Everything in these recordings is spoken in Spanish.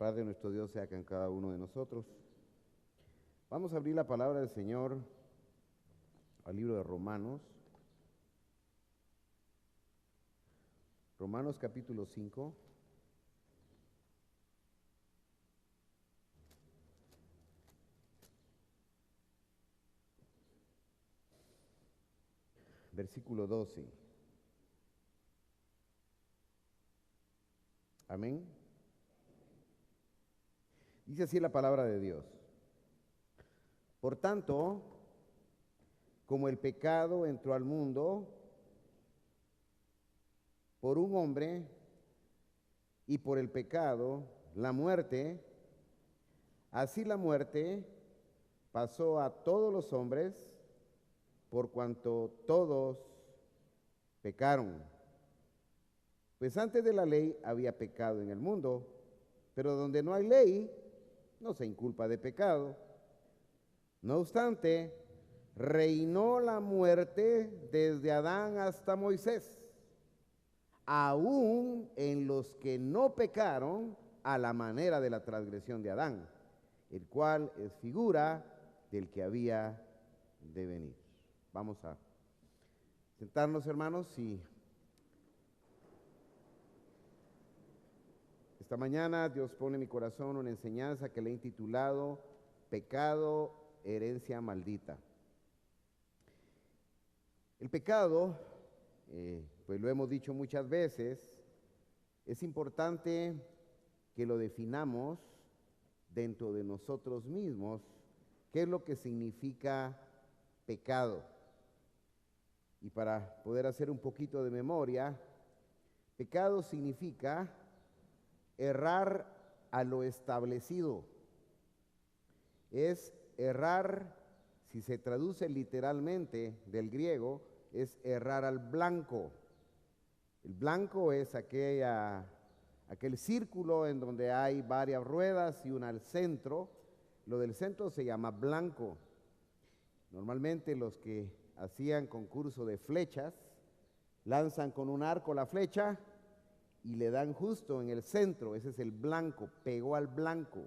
paz de nuestro Dios sea con cada uno de nosotros. Vamos a abrir la palabra del Señor al libro de Romanos. Romanos capítulo 5. Versículo 12. Amén. Dice así la palabra de Dios. Por tanto, como el pecado entró al mundo por un hombre, y por el pecado la muerte, así la muerte pasó a todos los hombres, por cuanto todos pecaron. Pues antes de la ley había pecado en el mundo, pero donde no hay ley, no se inculpa de pecado. No obstante, reinó la muerte desde Adán hasta Moisés, aún en los que no pecaron a la manera de la transgresión de Adán, el cual es figura del que había de venir. Vamos a sentarnos, hermanos, y esta mañana Dios pone en mi corazón una enseñanza que le he intitulado Pecado, herencia maldita. El pecado, pues lo hemos dicho muchas veces, es importante que lo definamos dentro de nosotros mismos, qué es lo que significa pecado. Y para poder hacer un poquito de memoria, pecado significa errar a lo establecido. Es errar, si se traduce literalmente del griego, es errar al blanco. El blanco es aquel círculo en donde hay varias ruedas y una al centro. Lo del centro se llama blanco. Normalmente los que hacían concurso de flechas lanzan con un arco la flecha y le dan justo en el centro. Ese es el blanco, pegó al blanco.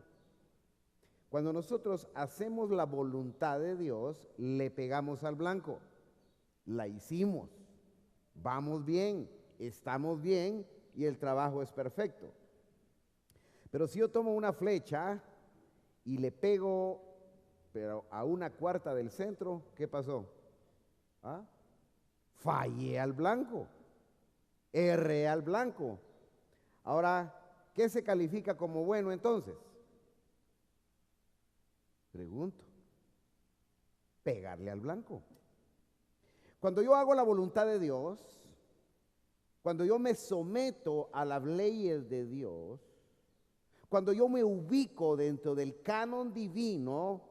Cuando nosotros hacemos la voluntad de Dios, le pegamos al blanco. La hicimos, vamos bien, estamos bien y el trabajo es perfecto. Pero si yo tomo una flecha y le pego, pero a una cuarta del centro, ¿qué pasó? Fallé al blanco, erré al blanco. Ahora, ¿qué se califica como bueno entonces? Pregunto. Pegarle al blanco. Cuando yo hago la voluntad de Dios, cuando yo me someto a las leyes de Dios, cuando yo me ubico dentro del canon divino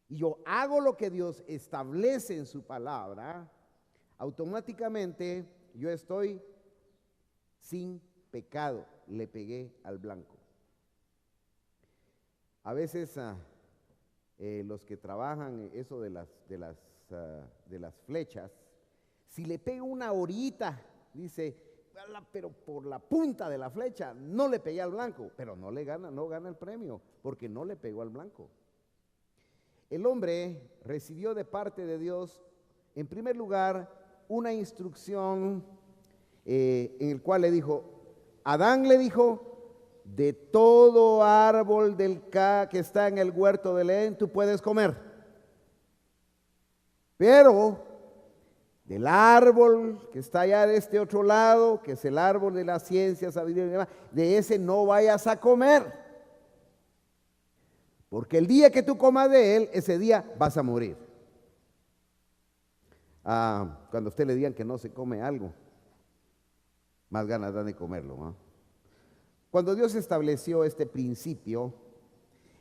y yo hago lo que Dios establece en su palabra, automáticamente yo estoy sin pecado, le pegué al blanco. A veces los que trabajan eso de las flechas, si le pego una horita, dice, pero por la punta de la flecha no le pegué al blanco, pero no gana el premio, porque no le pegó al blanco. El hombre recibió de parte de Dios, en primer lugar, una instrucción en el cual le dijo, Adán le dijo, de todo árbol que está en el huerto del Edén tú puedes comer, pero del árbol que está allá de este otro lado, que es el árbol de la ciencia, sabiduría y demás, de ese no vayas a comer, porque el día que tú comas de él, ese día vas a morir. Cuando a usted le digan que no se come algo, más ganas dan de comerlo, ¿no? Cuando Dios estableció este principio,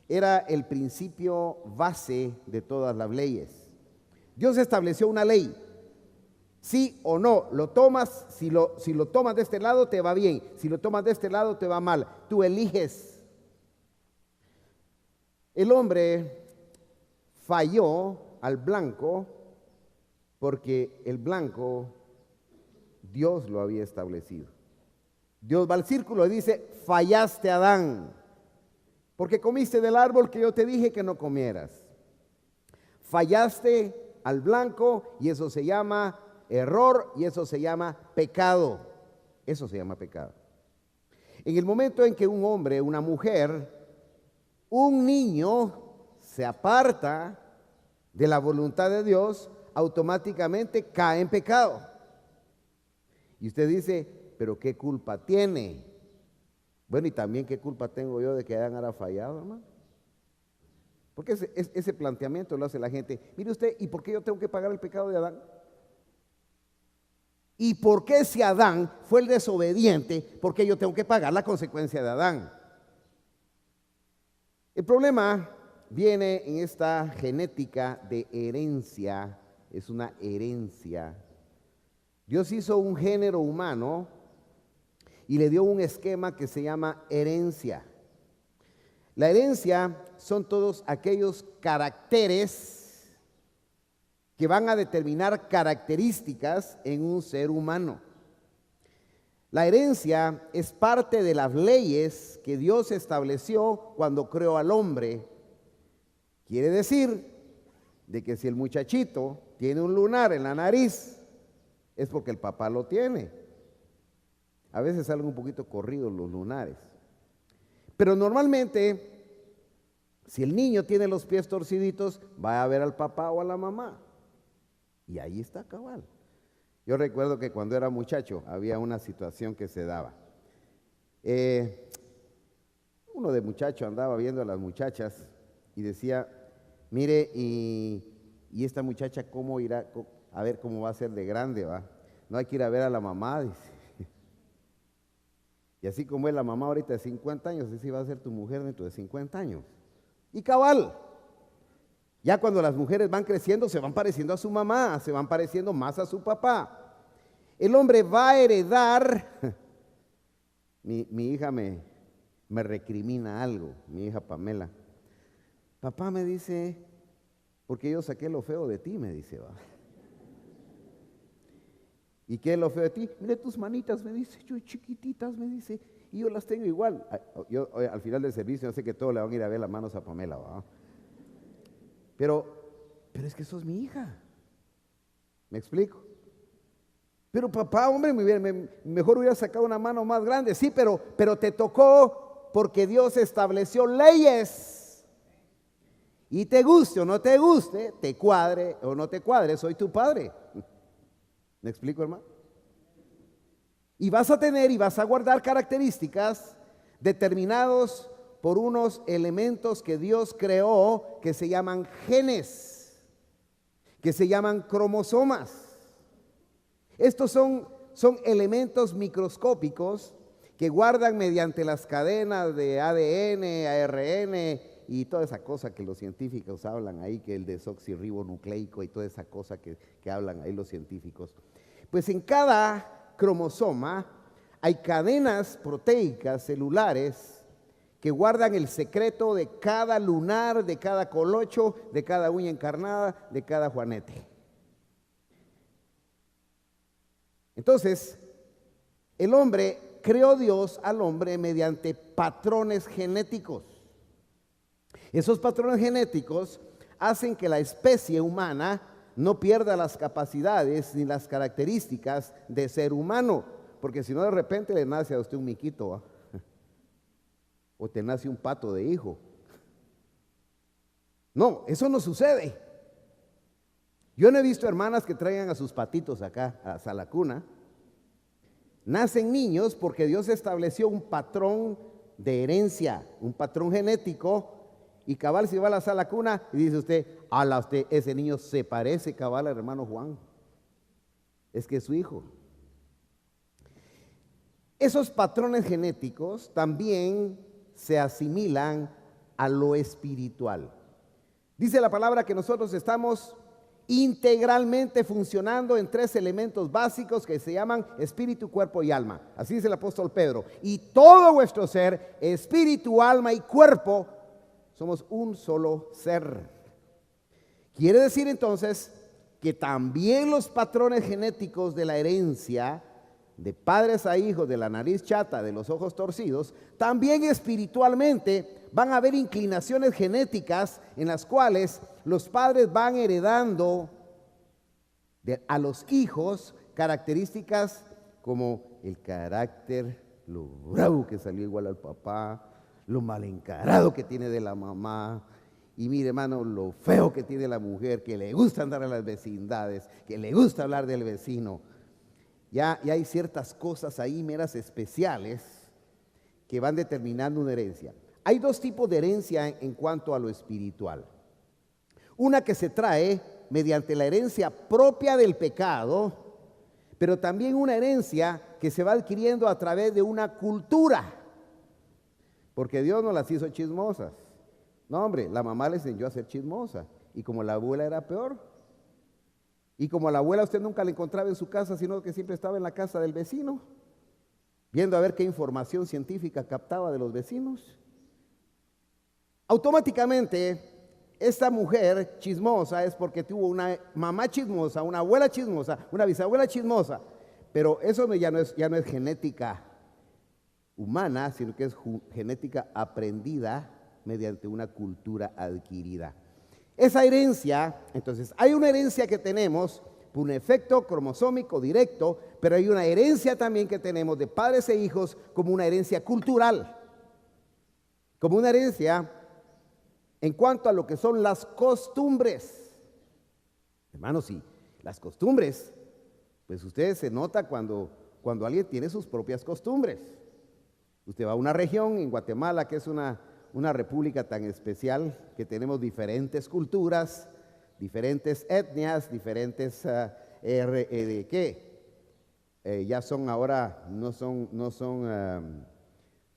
era el principio base de todas las leyes. Dios estableció una ley, sí o no, lo tomas, si lo tomas de este lado te va bien, si lo tomas de este lado te va mal, tú eliges. El hombre falló al blanco porque el blanco Dios lo había establecido. Dios va al círculo y dice, fallaste, Adán, porque comiste del árbol que yo te dije que no comieras. Fallaste al blanco y eso se llama error y eso se llama pecado. Eso se llama pecado. En el momento en que un hombre, una mujer, un niño se aparta de la voluntad de Dios, automáticamente cae en pecado. Y usted dice, pero ¿qué culpa tiene? Bueno, y también ¿qué culpa tengo yo de que Adán haya fallado, hermano? Porque ese planteamiento lo hace la gente. Mire usted, ¿y por qué yo tengo que pagar el pecado de Adán? ¿Y por qué si Adán fue el desobediente, por qué yo tengo que pagar la consecuencia de Adán? El problema viene en esta genética de herencia, es una herencia. Dios hizo un género humano y le dio un esquema que se llama herencia. La herencia son todos aquellos caracteres que van a determinar características en un ser humano. La herencia es parte de las leyes que Dios estableció cuando creó al hombre. Quiere decir de que si el muchachito tiene un lunar en la nariz, es porque el papá lo tiene. A veces salen un poquito corridos los lunares. Pero normalmente, si el niño tiene los pies torciditos, va a ver al papá o a la mamá. Y ahí está cabal. Yo recuerdo que cuando era muchacho había una situación que se daba. Uno de muchacho andaba viendo a las muchachas y decía, mire, y esta muchacha cómo irá, a ver cómo va a ser de grande, va. No hay que ir a ver a la mamá, dice. Y así como es la mamá ahorita de 50 años, así va a ser tu mujer dentro de 50 años. Y cabal. Ya cuando las mujeres van creciendo, se van pareciendo a su mamá, se van pareciendo más a su papá. El hombre va a heredar. Mi hija me recrimina algo, mi hija Pamela. Papá me dice, porque yo saqué lo feo de ti, me dice, va. ¿Y qué es lo feo de ti? Mire tus manitas, me dice, yo chiquititas, me dice, y yo las tengo igual. Yo al final del servicio, yo sé que todos le van a ir a ver las manos a Pamela, ¿va? Pero es que sos mi hija. ¿Me explico? Pero papá, hombre, mejor hubiera sacado una mano más grande. Sí, pero te tocó porque Dios estableció leyes. Y te guste o no te guste, te cuadre o no te cuadre, soy tu padre. ¿Me explico, hermano? Y vas a tener y vas a guardar características determinados por unos elementos que Dios creó que se llaman genes, que se llaman cromosomas. Estos son elementos microscópicos que guardan mediante las cadenas de ADN, ARN y toda esa cosa que los científicos hablan ahí, que el desoxirribonucleico y toda esa cosa que hablan ahí los científicos. Pues en cada cromosoma hay cadenas proteicas celulares que guardan el secreto de cada lunar, de cada colocho, de cada uña encarnada, de cada juanete. Entonces, el hombre, creó Dios al hombre mediante patrones genéticos. Esos patrones genéticos hacen que la especie humana no pierda las capacidades ni las características de ser humano, porque si no de repente le nace a usted un miquito, ¿va? O te nace un pato de hijo. No, eso no sucede. Yo no he visto hermanas que traigan a sus patitos acá a la cuna. Nacen niños porque Dios estableció un patrón de herencia, un patrón genético. Y cabal si va a la sala cuna y dice usted, ese niño se parece cabal al hermano Juan. Es que es su hijo. Esos patrones genéticos también se asimilan a lo espiritual. Dice la palabra que nosotros estamos integralmente funcionando en tres elementos básicos que se llaman espíritu, cuerpo y alma. Así dice el apóstol Pedro. Y todo vuestro ser, espíritu, alma y cuerpo, somos un solo ser. Quiere decir entonces que también los patrones genéticos de la herencia, de padres a hijos, de la nariz chata, de los ojos torcidos, también espiritualmente van a haber inclinaciones genéticas en las cuales los padres van heredando a los hijos características como el carácter, lo bravo que salió igual al papá, lo mal encarado que tiene de la mamá, y mire, hermano, lo feo que tiene la mujer, que le gusta andar a las vecindades, que le gusta hablar del vecino. Ya hay ciertas cosas ahí meras especiales que van determinando una herencia. Hay dos tipos de herencia en cuanto a lo espiritual. Una que se trae mediante la herencia propia del pecado, pero también una herencia que se va adquiriendo a través de una cultura, porque Dios no las hizo chismosas. No, hombre, la mamá le enseñó a ser chismosa, y como la abuela era peor, y como a la abuela usted nunca la encontraba en su casa, sino que siempre estaba en la casa del vecino, viendo a ver qué información científica captaba de los vecinos. Automáticamente, esta mujer chismosa es porque tuvo una mamá chismosa, una abuela chismosa, una bisabuela chismosa, pero eso ya no es genética humana, sino que es genética aprendida mediante una cultura adquirida. Esa herencia, entonces, hay una herencia que tenemos por un efecto cromosómico directo, pero hay una herencia también que tenemos de padres e hijos como una herencia cultural, como una herencia en cuanto a lo que son las costumbres. Hermanos, sí, las costumbres, pues ustedes se nota cuando alguien tiene sus propias costumbres. Usted va a una región, en Guatemala, que es una república tan especial, que tenemos diferentes culturas, diferentes etnias, diferentes, ya son ahora, no son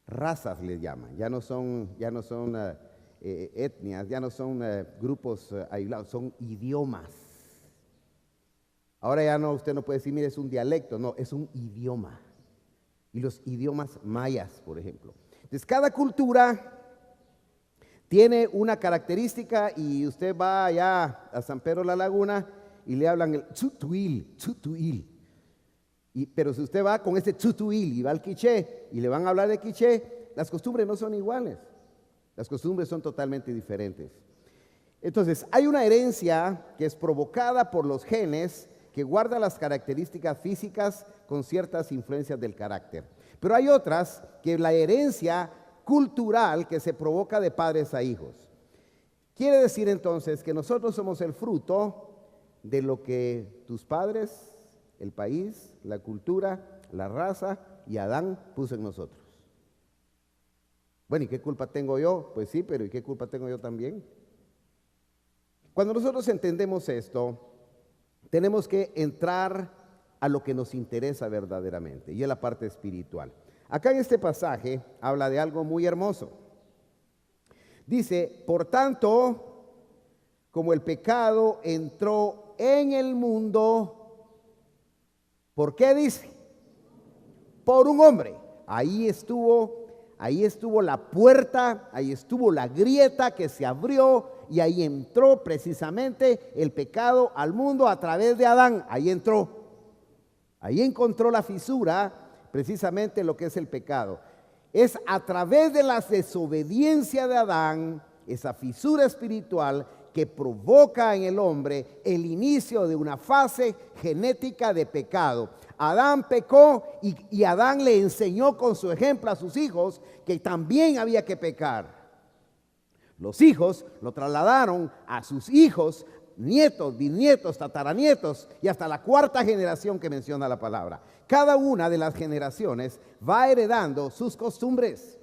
razas les llaman, ya no son etnias, ya no son grupos aislados, son idiomas. Ahora ya no, usted no puede decir, mire, es un dialecto, no, es un idioma. Y los idiomas mayas, por ejemplo. Entonces, cada cultura tiene una característica, y usted va allá a San Pedro la Laguna y le hablan el tzutuil. Pero si usted va con ese tzutuil y va al quiché y le van a hablar de quiché, las costumbres no son iguales. Las costumbres son totalmente diferentes. Entonces, hay una herencia que es provocada por los genes, que guarda las características físicas con ciertas influencias del carácter. Pero hay otras, que la herencia cultural que se provoca de padres a hijos. Quiere decir entonces que nosotros somos el fruto de lo que tus padres, el país, la cultura, la raza y Adán puso en nosotros. Bueno, ¿y qué culpa tengo yo? Pues sí, pero ¿y qué culpa tengo yo también? Cuando nosotros entendemos esto, tenemos que entrar a lo que nos interesa verdaderamente, y es la parte espiritual. Acá en este pasaje habla de algo muy hermoso. Dice, por tanto, como el pecado entró en el mundo, ¿por qué dice? Por un hombre. Ahí estuvo la puerta, ahí estuvo la grieta que se abrió, y ahí entró precisamente el pecado al mundo a través de Adán. Ahí entró, ahí encontró la fisura, precisamente lo que es el pecado. Es a través de la desobediencia de Adán, esa fisura espiritual, que provoca en el hombre el inicio de una fase genética de pecado. Adán pecó, y Adán le enseñó con su ejemplo a sus hijos que también había que pecar. Los hijos lo trasladaron a sus hijos, nietos, bisnietos, tataranietos, y hasta la cuarta generación que menciona la palabra. Cada una de las generaciones va heredando sus costumbres.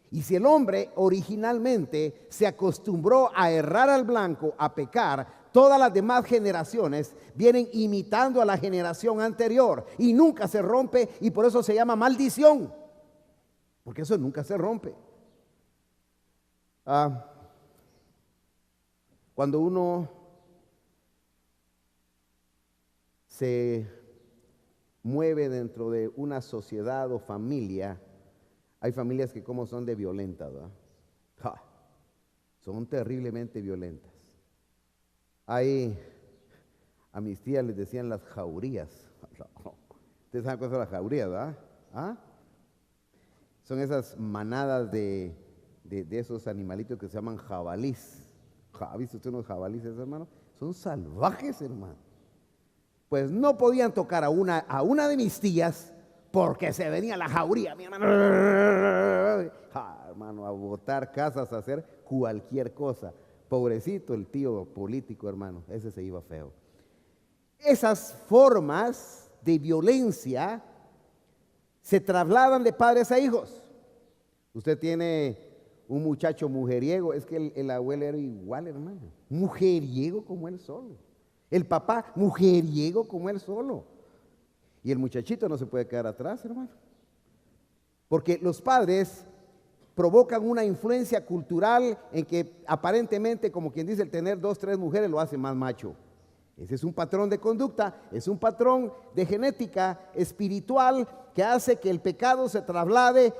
Y si el hombre originalmente se acostumbró a errar al blanco, a pecar, todas las demás generaciones vienen imitando a la generación anterior, y nunca se rompe, y por eso se llama maldición, porque eso nunca se rompe. Cuando uno se mueve dentro de una sociedad o familia, hay familias que como son de violentas, ¿verdad? Son terriblemente violentas. A mis tías les decían las jaurías. Ustedes saben cuáles son las jaurías, ¿verdad? Son esas manadas de de esos animalitos que se llaman jabalís. ¿Ha visto usted unos jabalíes, hermano? Son salvajes, hermano. Pues no podían tocar a una de mis tías porque se venía la jauría, mi hermano. Hermano, a botar casas, a hacer cualquier cosa. Pobrecito el tío político, hermano, ese se iba feo. Esas formas de violencia se trasladan de padres a hijos. Usted tiene un muchacho mujeriego, es que el abuelo era igual, hermano, mujeriego como él solo. El papá mujeriego como él solo. Y el muchachito no se puede quedar atrás, hermano. Porque los padres provocan una influencia cultural en que aparentemente, como quien dice, el tener 2, 3 mujeres lo hace más macho. Ese es un patrón de conducta, es un patrón de genética espiritual que hace que el pecado se traslade.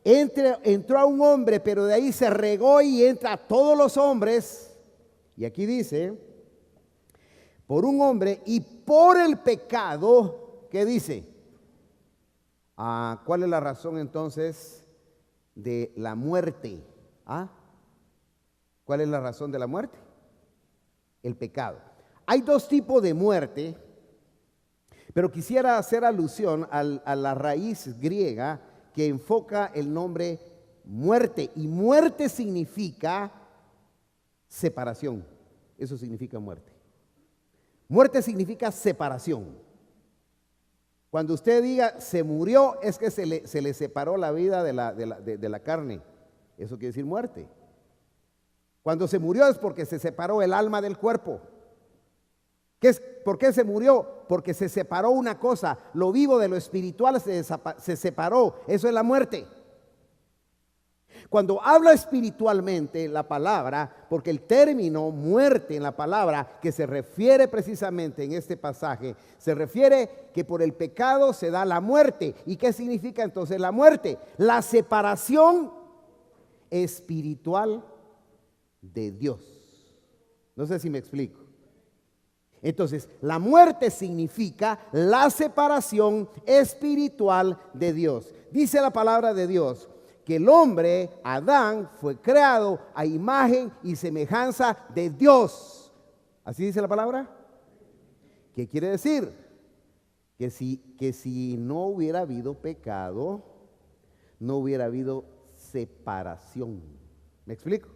Entró a un hombre, pero de ahí se regó y entra a todos los hombres. Y aquí dice, por un hombre y por el pecado, ¿qué dice? ¿Cuál es la razón entonces de la muerte? ¿Cuál es la razón de la muerte? El pecado. Hay 2 tipos de muerte, pero quisiera hacer alusión a la raíz griega que enfoca el nombre muerte. Y muerte significa separación. Eso significa muerte. Muerte significa separación. Cuando usted diga se murió, es que se le separó la vida de la carne. Eso quiere decir muerte. Cuando se murió es porque se separó el alma del cuerpo. ¿Por qué se murió? Porque se separó una cosa, lo vivo de lo espiritual se separó. Eso es la muerte. Cuando habla espiritualmente la palabra, porque el término muerte en la palabra que se refiere precisamente en este pasaje, se refiere que por el pecado se da la muerte. ¿Y qué significa entonces la muerte? La separación espiritual de Dios. No sé si me explico. Entonces, la muerte significa la separación espiritual de Dios. Dice la palabra de Dios que el hombre, Adán, fue creado a imagen y semejanza de Dios. ¿Así dice la palabra? ¿Qué quiere decir? Que si no hubiera habido pecado, no hubiera habido separación. ¿Me explico?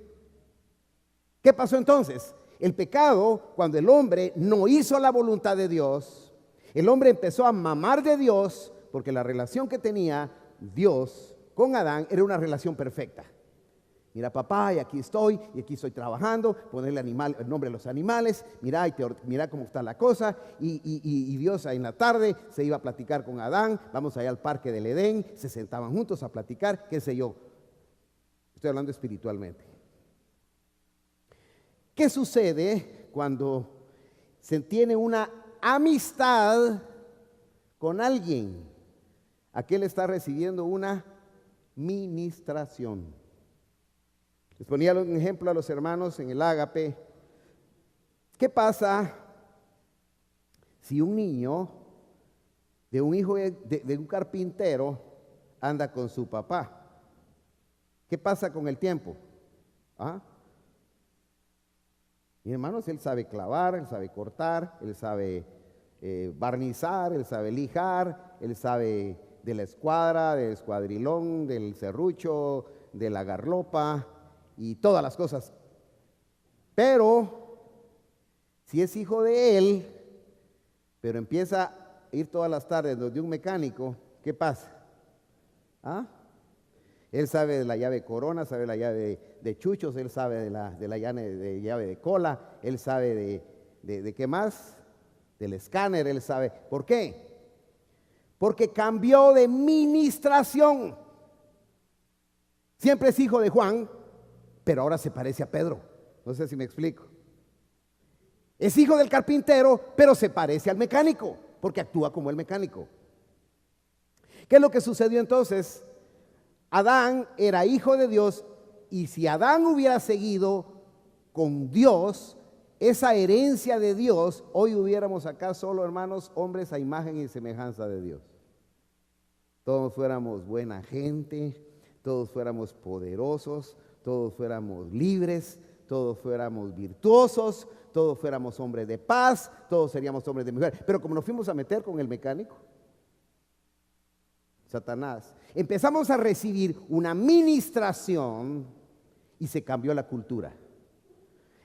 ¿Qué pasó entonces? El pecado, cuando el hombre no hizo la voluntad de Dios, el hombre empezó a mamar de Dios, porque la relación que tenía Dios con Adán era una relación perfecta. Mira, papá, y aquí estoy trabajando, ponerle el nombre a los animales, mira cómo está la cosa, y Dios en la tarde se iba a platicar con Adán, vamos allá al parque del Edén, se sentaban juntos a platicar, qué sé yo. Estoy hablando espiritualmente. ¿Qué sucede cuando se tiene una amistad con alguien? Aquel está recibiendo una ministración. Les ponía un ejemplo a los hermanos en el ágape. ¿Qué pasa si un niño de un hijo de un carpintero anda con su papá? ¿Qué pasa con el tiempo? Mi hermano, él sabe clavar, él sabe cortar, él sabe barnizar, él sabe lijar, él sabe de la escuadra, del escuadrilón, del serrucho, de la garlopa y todas las cosas. Pero si es hijo de él, pero empieza a ir todas las tardes donde un mecánico, ¿qué pasa? Él sabe de la llave corona, sabe la llave de chuchos, él sabe de la llave de cola, él sabe de qué más, del escáner, él sabe. ¿Por qué? Porque cambió de ministración. Siempre es hijo de Juan, pero ahora se parece a Pedro. No sé si me explico. Es hijo del carpintero, pero se parece al mecánico, porque actúa como el mecánico. ¿Qué es lo que sucedió entonces? Adán era hijo de Dios, y si Adán hubiera seguido con Dios, esa herencia de Dios, hoy hubiéramos acá solo, hermanos, hombres a imagen y semejanza de Dios. Todos fuéramos buena gente, todos fuéramos poderosos, todos fuéramos libres, todos fuéramos virtuosos, todos fuéramos hombres de paz, todos seríamos hombres de mujer. Pero como nos fuimos a meter con el mecánico, Satanás, empezamos a recibir una ministración y se cambió la cultura.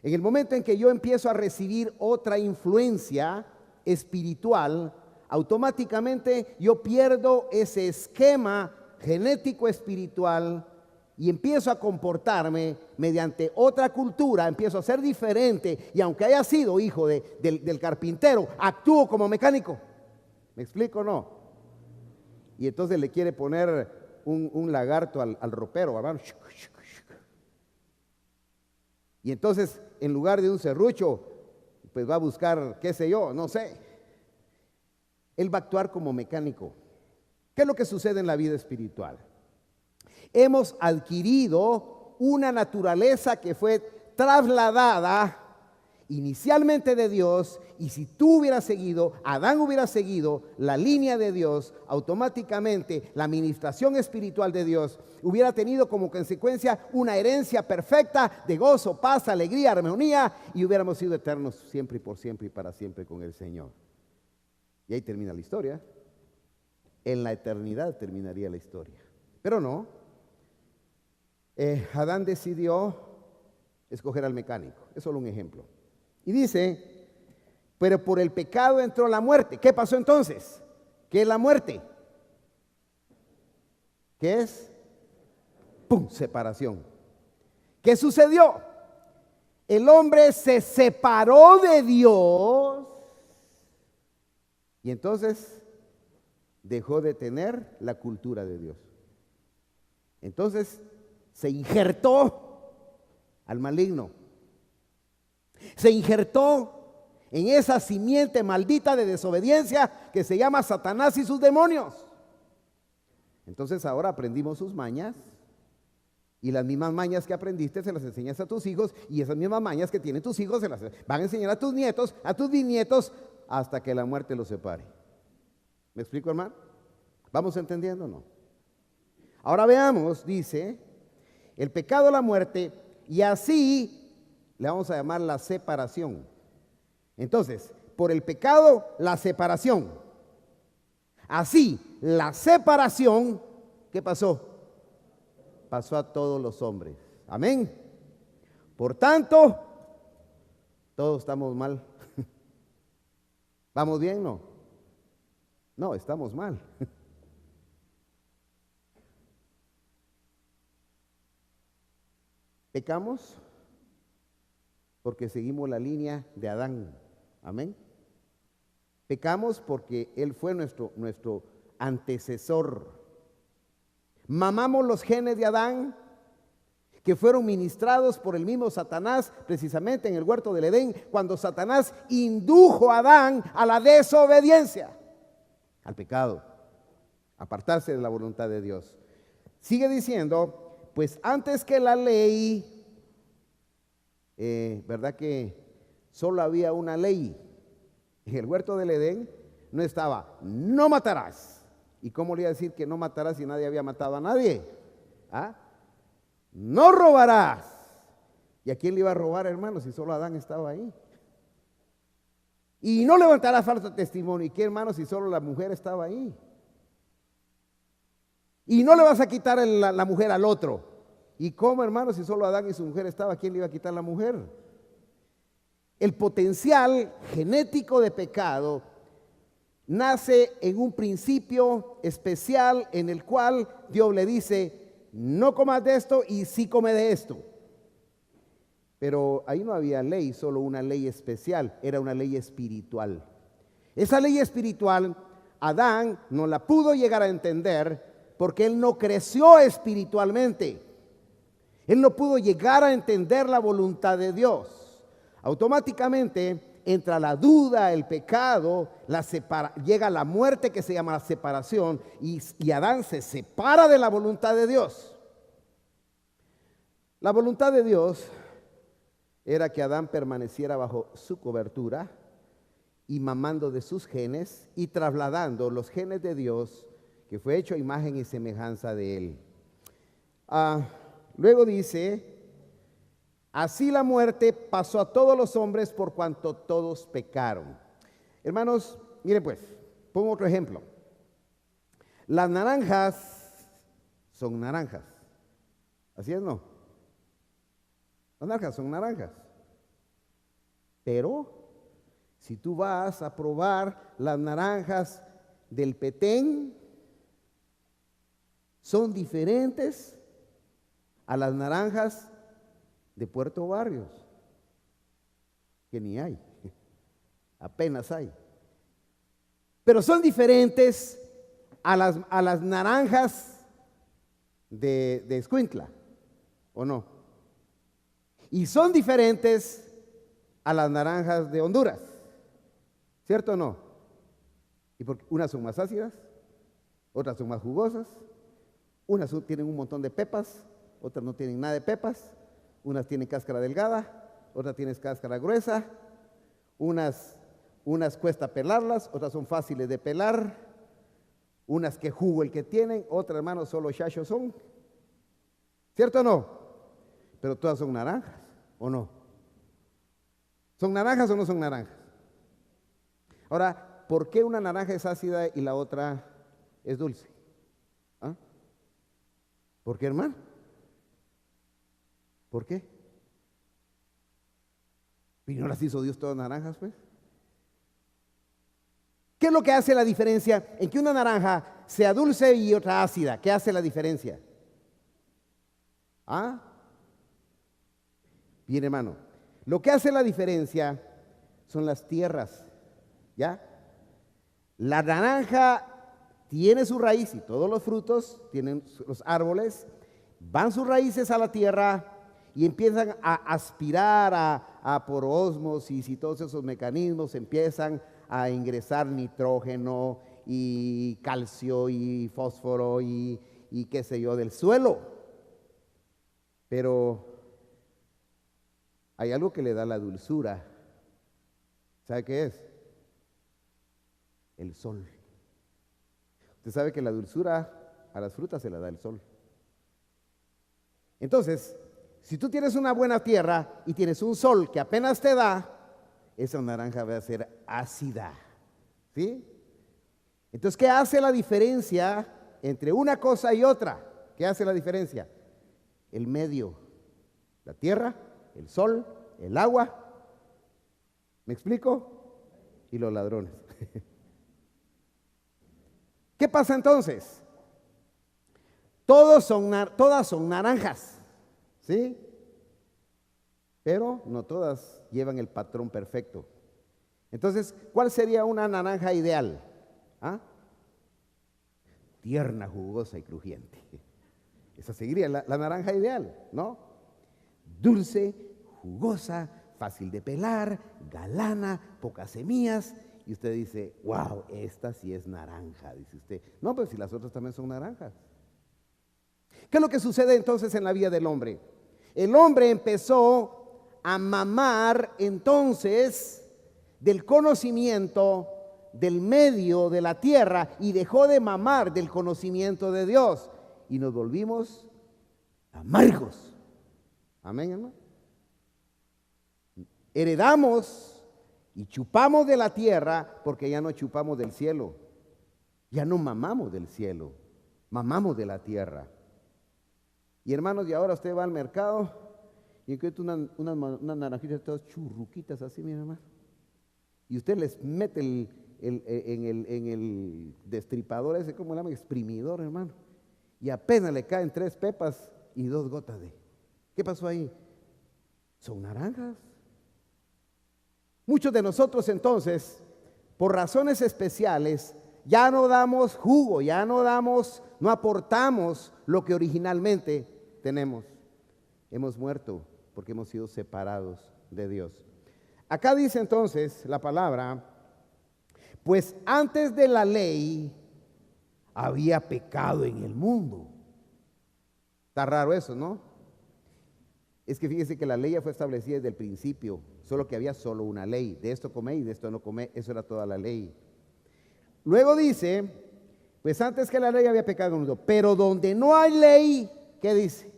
En el momento en que yo empiezo a recibir otra influencia espiritual, automáticamente yo pierdo ese esquema genético espiritual y empiezo a comportarme mediante otra cultura, empiezo a ser diferente, y aunque haya sido hijo del carpintero, actúo como mecánico. ¿Me explico o no? Y entonces le quiere poner un lagarto al ropero, hermano. Y entonces, en lugar de un serrucho, pues va a buscar, qué sé yo, no sé. Él va a actuar como mecánico. ¿Qué es lo que sucede en la vida espiritual? Hemos adquirido una naturaleza que fue trasladada inicialmente de Dios, y si tú hubieras seguido, Adán hubiera seguido la línea de Dios, automáticamente la administración espiritual de Dios hubiera tenido como consecuencia una herencia perfecta de gozo, paz, alegría, armonía, y hubiéramos sido eternos siempre y para siempre con el Señor. Y ahí termina la historia. En la eternidad terminaría la historia. Pero no. Adán decidió escoger al mecánico. Es solo un ejemplo. Y dice, pero por el pecado entró la muerte. ¿Qué pasó entonces? ¿Qué es la muerte? ¿Qué es? ¡Pum! Separación. ¿Qué sucedió? El hombre se separó de Dios y entonces dejó de tener la cultura de Dios. Entonces se injertó al maligno. Se injertó en esa simiente maldita de desobediencia que se llama Satanás y sus demonios. Entonces ahora aprendimos sus mañas, y las mismas mañas que aprendiste se las enseñas a tus hijos, y esas mismas mañas que tienen tus hijos se las van a enseñar a tus nietos, a tus bisnietos, hasta que la muerte los separe. ¿Me explico, hermano? ¿Vamos entendiendo o no? Ahora veamos, dice, el pecado, la muerte, y así le vamos a llamar la separación. Entonces, por el pecado, la separación. Así, la separación, ¿qué pasó? Pasó a todos los hombres. Amén. Por tanto, todos estamos mal. ¿Vamos bien? No. No, estamos mal. Pecamos porque seguimos la línea de Adán. Amén. Pecamos porque él fue nuestro antecesor. Mamamos los genes de Adán, que fueron ministrados por el mismo Satanás, precisamente en el huerto del Edén, cuando Satanás indujo a Adán a la desobediencia, al pecado, apartarse de la voluntad de Dios. Sigue diciendo, pues antes que la ley, ¿verdad que solo había una ley? En el huerto del Edén no estaba, no matarás. ¿Y cómo le iba a decir que no matarás si nadie había matado a nadie? ¿Ah? No robarás. ¿Y a quién le iba a robar, hermano, si solo Adán estaba ahí? Y no levantarás falso testimonio. ¿Y qué, hermano, si solo la mujer estaba ahí? Y no le vas a quitar la mujer al otro. ¿Y cómo, hermano, si solo Adán y su mujer estaba? ¿Quién le iba a quitar la mujer? El potencial genético de pecado nace en un principio especial en el cual Dios le dice, no comas de esto y sí come de esto. Pero ahí no había ley, solo una ley especial, era una ley espiritual. Esa ley espiritual, Adán no la pudo llegar a entender porque él no creció espiritualmente. Él no pudo llegar a entender la voluntad de Dios. Automáticamente entra la duda, el pecado, llega la muerte, que se llama la separación, y Adán se separa de la voluntad de Dios. La voluntad de Dios era que Adán permaneciera bajo su cobertura y mamando de sus genes y trasladando los genes de Dios, que fue hecho a imagen y semejanza de él. Luego dice, así la muerte pasó a todos los hombres por cuanto todos pecaron. Hermanos, miren pues, pongo otro ejemplo. Las naranjas son naranjas. ¿Así es, no? Las naranjas son naranjas. Pero si tú vas a probar las naranjas del Petén, son diferentes a las naranjas de Puerto Barrios, que ni hay, apenas hay. Pero son diferentes a las naranjas de Escuintla, ¿o no? Y son diferentes a las naranjas de Honduras, ¿cierto o no? Y porque unas son más ácidas, otras son más jugosas, unas tienen un montón de pepas, otras no tienen nada de pepas, unas tienen cáscara delgada, otras tienen cáscara gruesa, unas cuesta pelarlas, otras son fáciles de pelar, unas que jugo el que tienen, otras, hermanos, solo chachos son, ¿cierto o no? Pero todas son naranjas, ¿o no? ¿Son naranjas o no son naranjas? Ahora, ¿por qué una naranja es ácida y la otra es dulce? ¿Ah? ¿Por qué, hermano? ¿Por qué? ¿Y no las hizo Dios todas naranjas, pues? ¿Qué es lo que hace la diferencia en que una naranja sea dulce y otra ácida? ¿Qué hace la diferencia? ¿Ah? Bien, hermano. Lo que hace la diferencia son las tierras, ¿ya? La naranja tiene su raíz y todos los frutos, tienen los árboles, van sus raíces a la tierra y empiezan a aspirar por ósmosis y todos esos mecanismos empiezan a ingresar nitrógeno y calcio y fósforo y qué sé yo del suelo. Pero hay algo que le da la dulzura. ¿Sabe qué es? El sol. Usted sabe que la dulzura a las frutas se la da el sol. Entonces, si tú tienes una buena tierra y tienes un sol que apenas te da, esa naranja va a ser ácida. ¿Sí? Entonces, ¿qué hace la diferencia entre una cosa y otra? ¿Qué hace la diferencia? El medio, la tierra, el sol, el agua. ¿Me explico? Y los ladrones. ¿Qué pasa entonces? Todas son naranjas, ¿sí? Pero no todas llevan el patrón perfecto. Entonces, ¿cuál sería una naranja ideal? ¿Ah? Tierna, jugosa y crujiente. Esa sería la naranja ideal, ¿no? Dulce, jugosa, fácil de pelar, galana, pocas semillas. Y usted dice, wow, esta sí es naranja, dice usted. No, pues si las otras también son naranjas. ¿Qué es lo que sucede entonces en la vida del hombre? El hombre empezó a mamar entonces del conocimiento del medio de la tierra y dejó de mamar del conocimiento de Dios y nos volvimos amargos. Amén, hermano. Heredamos y chupamos de la tierra porque ya no chupamos del cielo. Ya no mamamos del cielo, mamamos de la tierra. Y hermanos, y ahora usted va al mercado y encuentra unas naranjitas todas churruquitas así, mi hermano. Y usted les mete en el destripador ese, ¿cómo le llaman? Exprimidor, hermano. Y apenas le caen 3 pepas y 2 gotas de... ¿Qué pasó ahí? Son naranjas. Muchos de nosotros entonces, por razones especiales, ya no damos jugo, no aportamos lo que originalmente tenemos. Hemos muerto porque hemos sido separados de Dios. Acá dice entonces la palabra, pues antes de la ley había pecado en el mundo. Está raro eso, ¿no? Es que fíjese que la ley ya fue establecida desde el principio, solo que había solo una ley, de esto coméis y de esto no coméis, eso era toda la ley. Luego dice, pues antes que la ley había pecado en el mundo, pero donde no hay ley, ¿qué dice?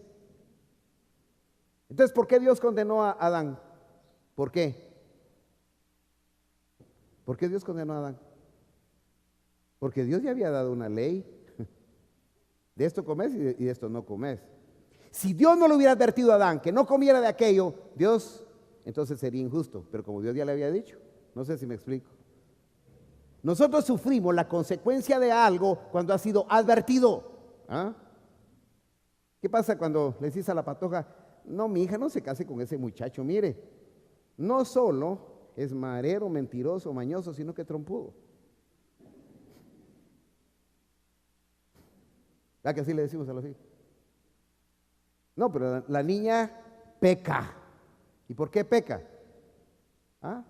Entonces, ¿por qué Dios condenó a Adán? ¿Por qué? ¿Por qué Dios condenó a Adán? Porque Dios ya había dado una ley. De esto comes y de esto no comes. Si Dios no le hubiera advertido a Adán que no comiera de aquello, Dios entonces sería injusto. Pero como Dios ya le había dicho, no sé si me explico. Nosotros sufrimos la consecuencia de algo cuando ha sido advertido. ¿Ah? ¿Qué pasa cuando le dices a la patoja, no, mi hija no se case con ese muchacho? Mire, no solo es marero, mentiroso, mañoso, sino que trompudo. ¿Verdad que así le decimos a los hijos? No, pero la niña peca. ¿Y por qué peca? ¿Ah?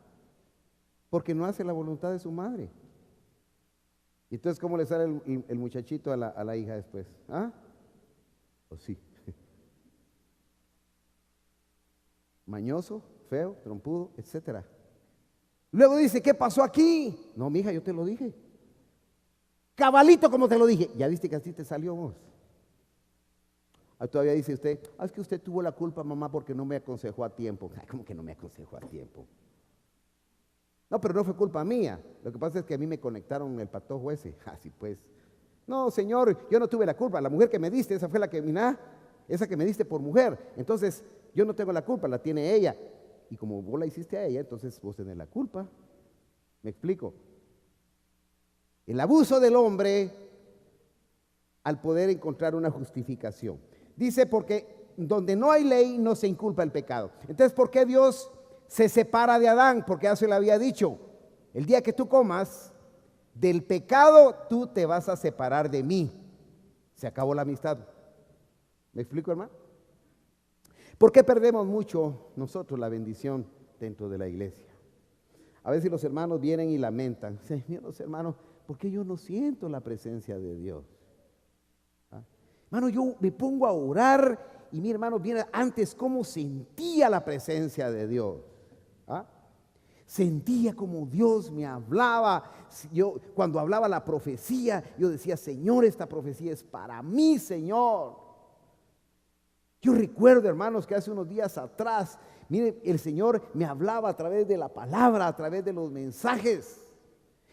Porque no hace la voluntad de su madre. ¿Y entonces cómo le sale el muchachito a la hija después? ¿Ah? Pues sí. Mañoso, feo, trompudo, etcétera. Luego dice, ¿qué pasó aquí? No, mija, yo te lo dije. Cabalito como te lo dije. Ya viste que así te salió vos. Todavía dice usted, es que usted tuvo la culpa, mamá, porque no me aconsejó a tiempo. Ay, ¿cómo que no me aconsejó a tiempo? No, pero no fue culpa mía. Lo que pasa es que a mí me conectaron el patojo ese. Así pues. No, señor, yo no tuve la culpa. La mujer que me diste, esa fue la que, mira, esa que me diste por mujer. Entonces, yo no tengo la culpa, la tiene ella. Y como vos la hiciste a ella, entonces vos tenés la culpa. ¿Me explico? El abuso del hombre al poder encontrar una justificación. Dice, porque donde no hay ley no se inculpa el pecado. Entonces, ¿por qué Dios se separa de Adán? Porque ya se le había dicho, el día que tú comas del pecado, tú te vas a separar de mí. Se acabó la amistad. ¿Me explico, hermano? ¿Por qué perdemos mucho nosotros la bendición dentro de la iglesia? A veces los hermanos vienen y lamentan, Señor, los hermanos, ¿por qué yo no siento la presencia de Dios? ¿Ah? Hermano, yo me pongo a orar y mi hermano viene antes cómo sentía la presencia de Dios. ¿Ah? Sentía como Dios me hablaba. Yo, cuando hablaba la profecía, yo decía, Señor, esta profecía es para mí, Señor. Yo recuerdo, hermanos, que hace unos días atrás, mire, el Señor me hablaba a través de la palabra, a través de los mensajes.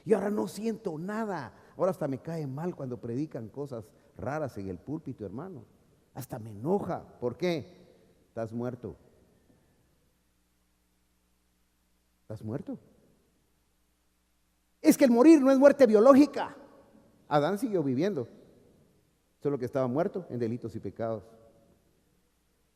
Y ahora no siento nada. Ahora hasta me cae mal cuando predican cosas raras en el púlpito, hermano. Hasta me enoja. ¿Por qué? Estás muerto. ¿Estás muerto? Es que el morir no es muerte biológica. Adán siguió viviendo, solo que estaba muerto en delitos y pecados.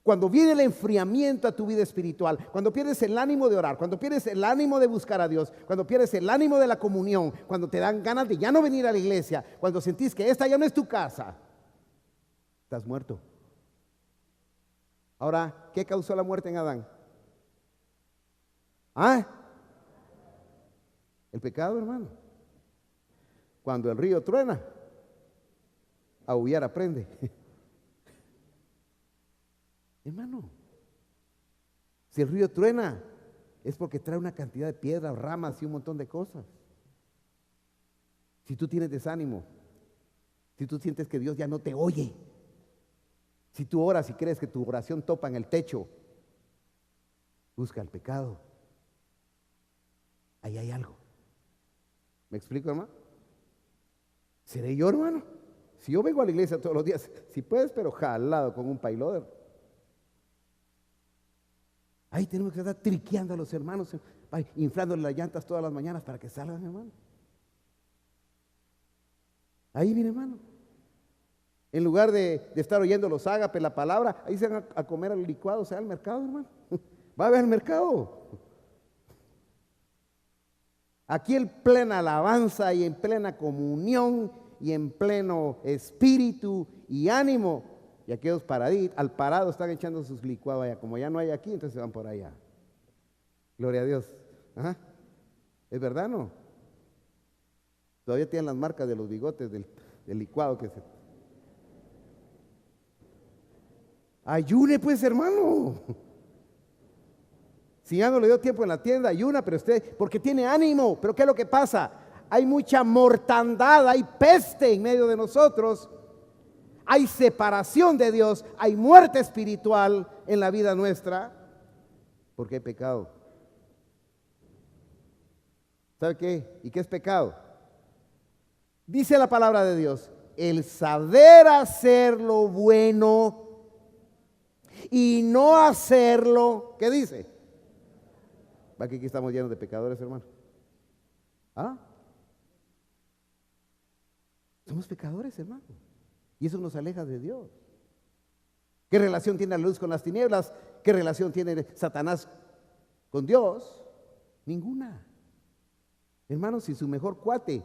Cuando viene el enfriamiento a tu vida espiritual, cuando pierdes el ánimo de orar, cuando pierdes el ánimo de buscar a Dios, cuando pierdes el ánimo de la comunión, cuando te dan ganas de ya no venir a la iglesia, cuando sentís que esta ya no es tu casa, estás muerto. Ahora, ¿qué causó la muerte en Adán? ¿Ah? El pecado, hermano. Cuando el río truena, a aullar aprende. Hermano, si el río truena, es porque trae una cantidad de piedras, ramas y un montón de cosas. Si tú tienes desánimo, si tú sientes que Dios ya no te oye, si tú oras y crees que tu oración topa en el techo, busca el pecado. Ahí hay algo. ¿Me explico, hermano? ¿Seré yo, hermano? Si yo vengo a la iglesia todos los días, si puedes, pero jalado con un payloader. Ahí tenemos que estar triqueando a los hermanos, inflándole las llantas todas las mañanas para que salgan, hermano. Ahí, mire, hermano. En lugar de estar oyendo los ágapes, la palabra, ahí se van a comer al licuado, o sea, al mercado, hermano. Va a ver al mercado. Aquí en plena alabanza y en plena comunión y en pleno espíritu y ánimo. Y aquellos paraditos, al parado están echando sus licuados allá. Como ya no hay aquí, entonces se van por allá. Gloria a Dios. Ajá. ¿Es verdad, no? Todavía tienen las marcas de los bigotes del licuado que se... Ayune pues, hermano. Si ya no le dio tiempo en la tienda, ayuna, pero usted, porque tiene ánimo. Pero ¿qué es lo que pasa? Hay mucha mortandad, hay peste en medio de nosotros. Hay separación de Dios, hay muerte espiritual, en la vida nuestra, porque hay pecado. ¿Sabe qué? ¿Y qué es pecado? Dice la palabra de Dios, el saber hacer lo bueno y no hacerlo, ¿qué dice? ¿Va que aquí estamos llenos de pecadores, hermano? ¿Ah? Somos pecadores, hermano. Y eso nos aleja de Dios. ¿Qué relación tiene la luz con las tinieblas? ¿Qué relación tiene Satanás con Dios? Ninguna. Hermano, si su mejor cuate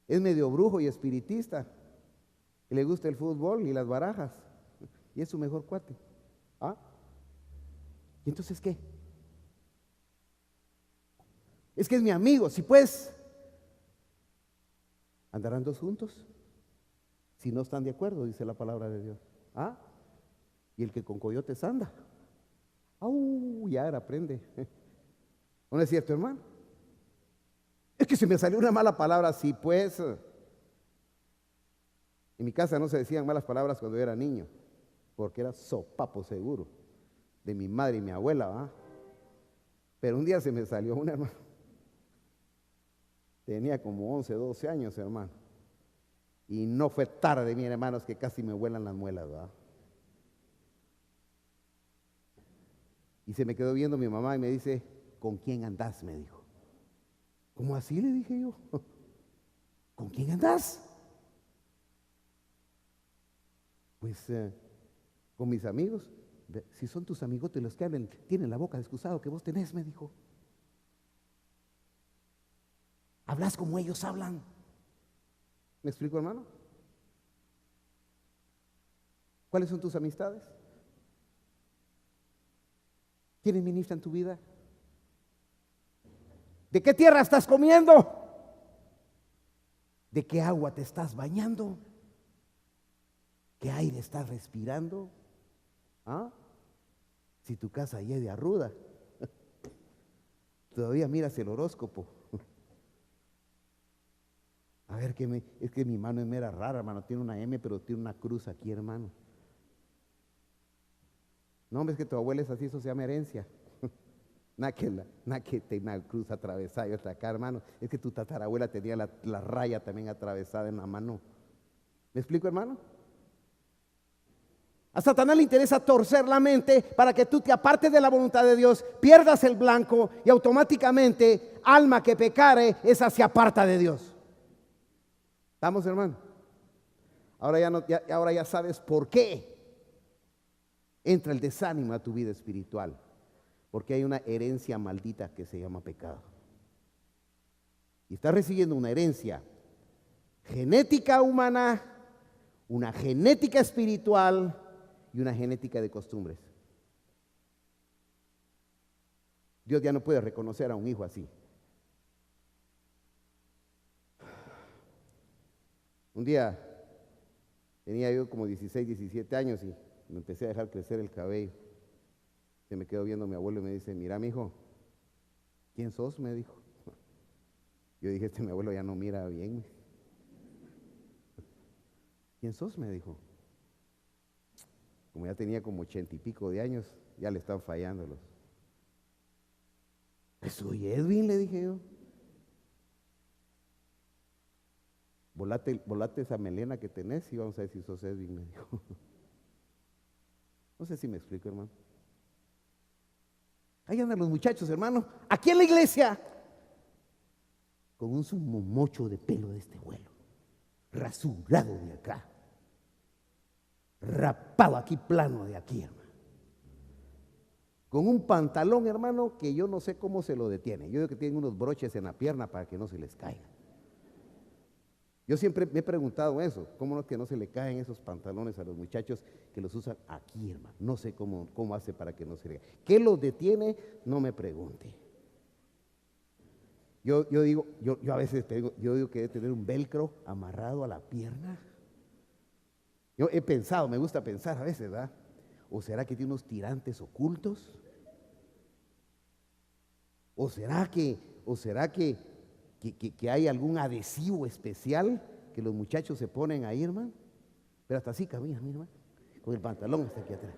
es medio brujo y espiritista, y le gusta el fútbol y las barajas, y es su mejor cuate, ¿ah? ¿Y entonces qué? Es que es mi amigo, si pues, ¿andarán dos juntos? Si no están de acuerdo, dice la palabra de Dios. ¿Ah? Y el que con coyotes anda, ya era, aprende. ¿No es cierto, hermano? Es que se me salió una mala palabra, sí, pues. En mi casa no se decían malas palabras cuando yo era niño, porque era sopapo seguro, de mi madre y mi abuela, ¿va? Pero un día se me salió una, hermano. Tenía como 11, 12 años, hermano. Y no fue tarde, mis hermanos, que casi me vuelan las muelas, ¿verdad? Y se me quedó viendo mi mamá y me dice, ¿con quién andás? Me dijo. ¿Cómo así? Le dije yo. ¿Con quién andás? Pues con mis amigos. Si son tus amigotes los que hablan, tienen la boca de excusado que vos tenés, me dijo. Hablas como ellos hablan. ¿Me explico, hermano? ¿Cuáles son tus amistades? ¿Quiénes ministran tu vida? ¿De qué tierra estás comiendo? ¿De qué agua te estás bañando? ¿Qué aire estás respirando? ¿Ah? Si tu casa ya es de arruda, todavía miras el horóscopo. A ver, es que mi mano es mera rara, hermano. Tiene una M, pero tiene una cruz aquí, hermano. No, hombre, es que tu abuela es así, eso se llama herencia. Nada que tenga una cruz atravesada y otra acá, hermano. Es que tu tatarabuela tenía la raya también atravesada en la mano. ¿Me explico, hermano? A Satanás le interesa torcer la mente para que tú te apartes de la voluntad de Dios, pierdas el blanco y automáticamente, alma que pecare, esa se aparta de Dios. ¿Estamos, hermano? Ahora ya sabes por qué entra el desánimo a tu vida espiritual. Porque hay una herencia maldita que se llama pecado. Y estás recibiendo una herencia genética humana, una genética espiritual y una genética de costumbres. Dios ya no puede reconocer a un hijo así. Un día tenía yo como 16, 17 años y me empecé a dejar crecer el cabello. Se me quedó viendo mi abuelo y me dice, mira, mijo, ¿quién sos? Me dijo. Yo dije, mi abuelo ya no mira bien. ¿Quién sos? Me dijo. Como ya tenía como 80 y pico de años, ya le están fallando los. Pues soy Edwin, le dije yo. Volate esa melena que tenés y vamos a ver si sos Edwin, me dijo. No sé si me explico, hermano. Ahí andan los muchachos, hermano, aquí en la iglesia, con un sumo mocho de pelo de este vuelo, rasurado de acá, rapado aquí, plano de aquí, hermano. Con un pantalón, hermano, que yo no sé cómo se lo detiene. Yo digo que tienen unos broches en la pierna para que no se les caiga. Yo siempre me he preguntado eso, ¿cómo es que no se le caen esos pantalones a los muchachos que los usan aquí, hermano? No sé cómo hace para que no se le caiga. ¿Qué los detiene? No me pregunte. Yo a veces yo digo que debe tener un velcro amarrado a la pierna. Yo he pensado, me gusta pensar a veces, ¿verdad? ¿O será que tiene unos tirantes ocultos? ¿O será que hay algún adhesivo especial que los muchachos se ponen ahí, hermano? Pero hasta así camina, mi hermano, con el pantalón hasta aquí atrás.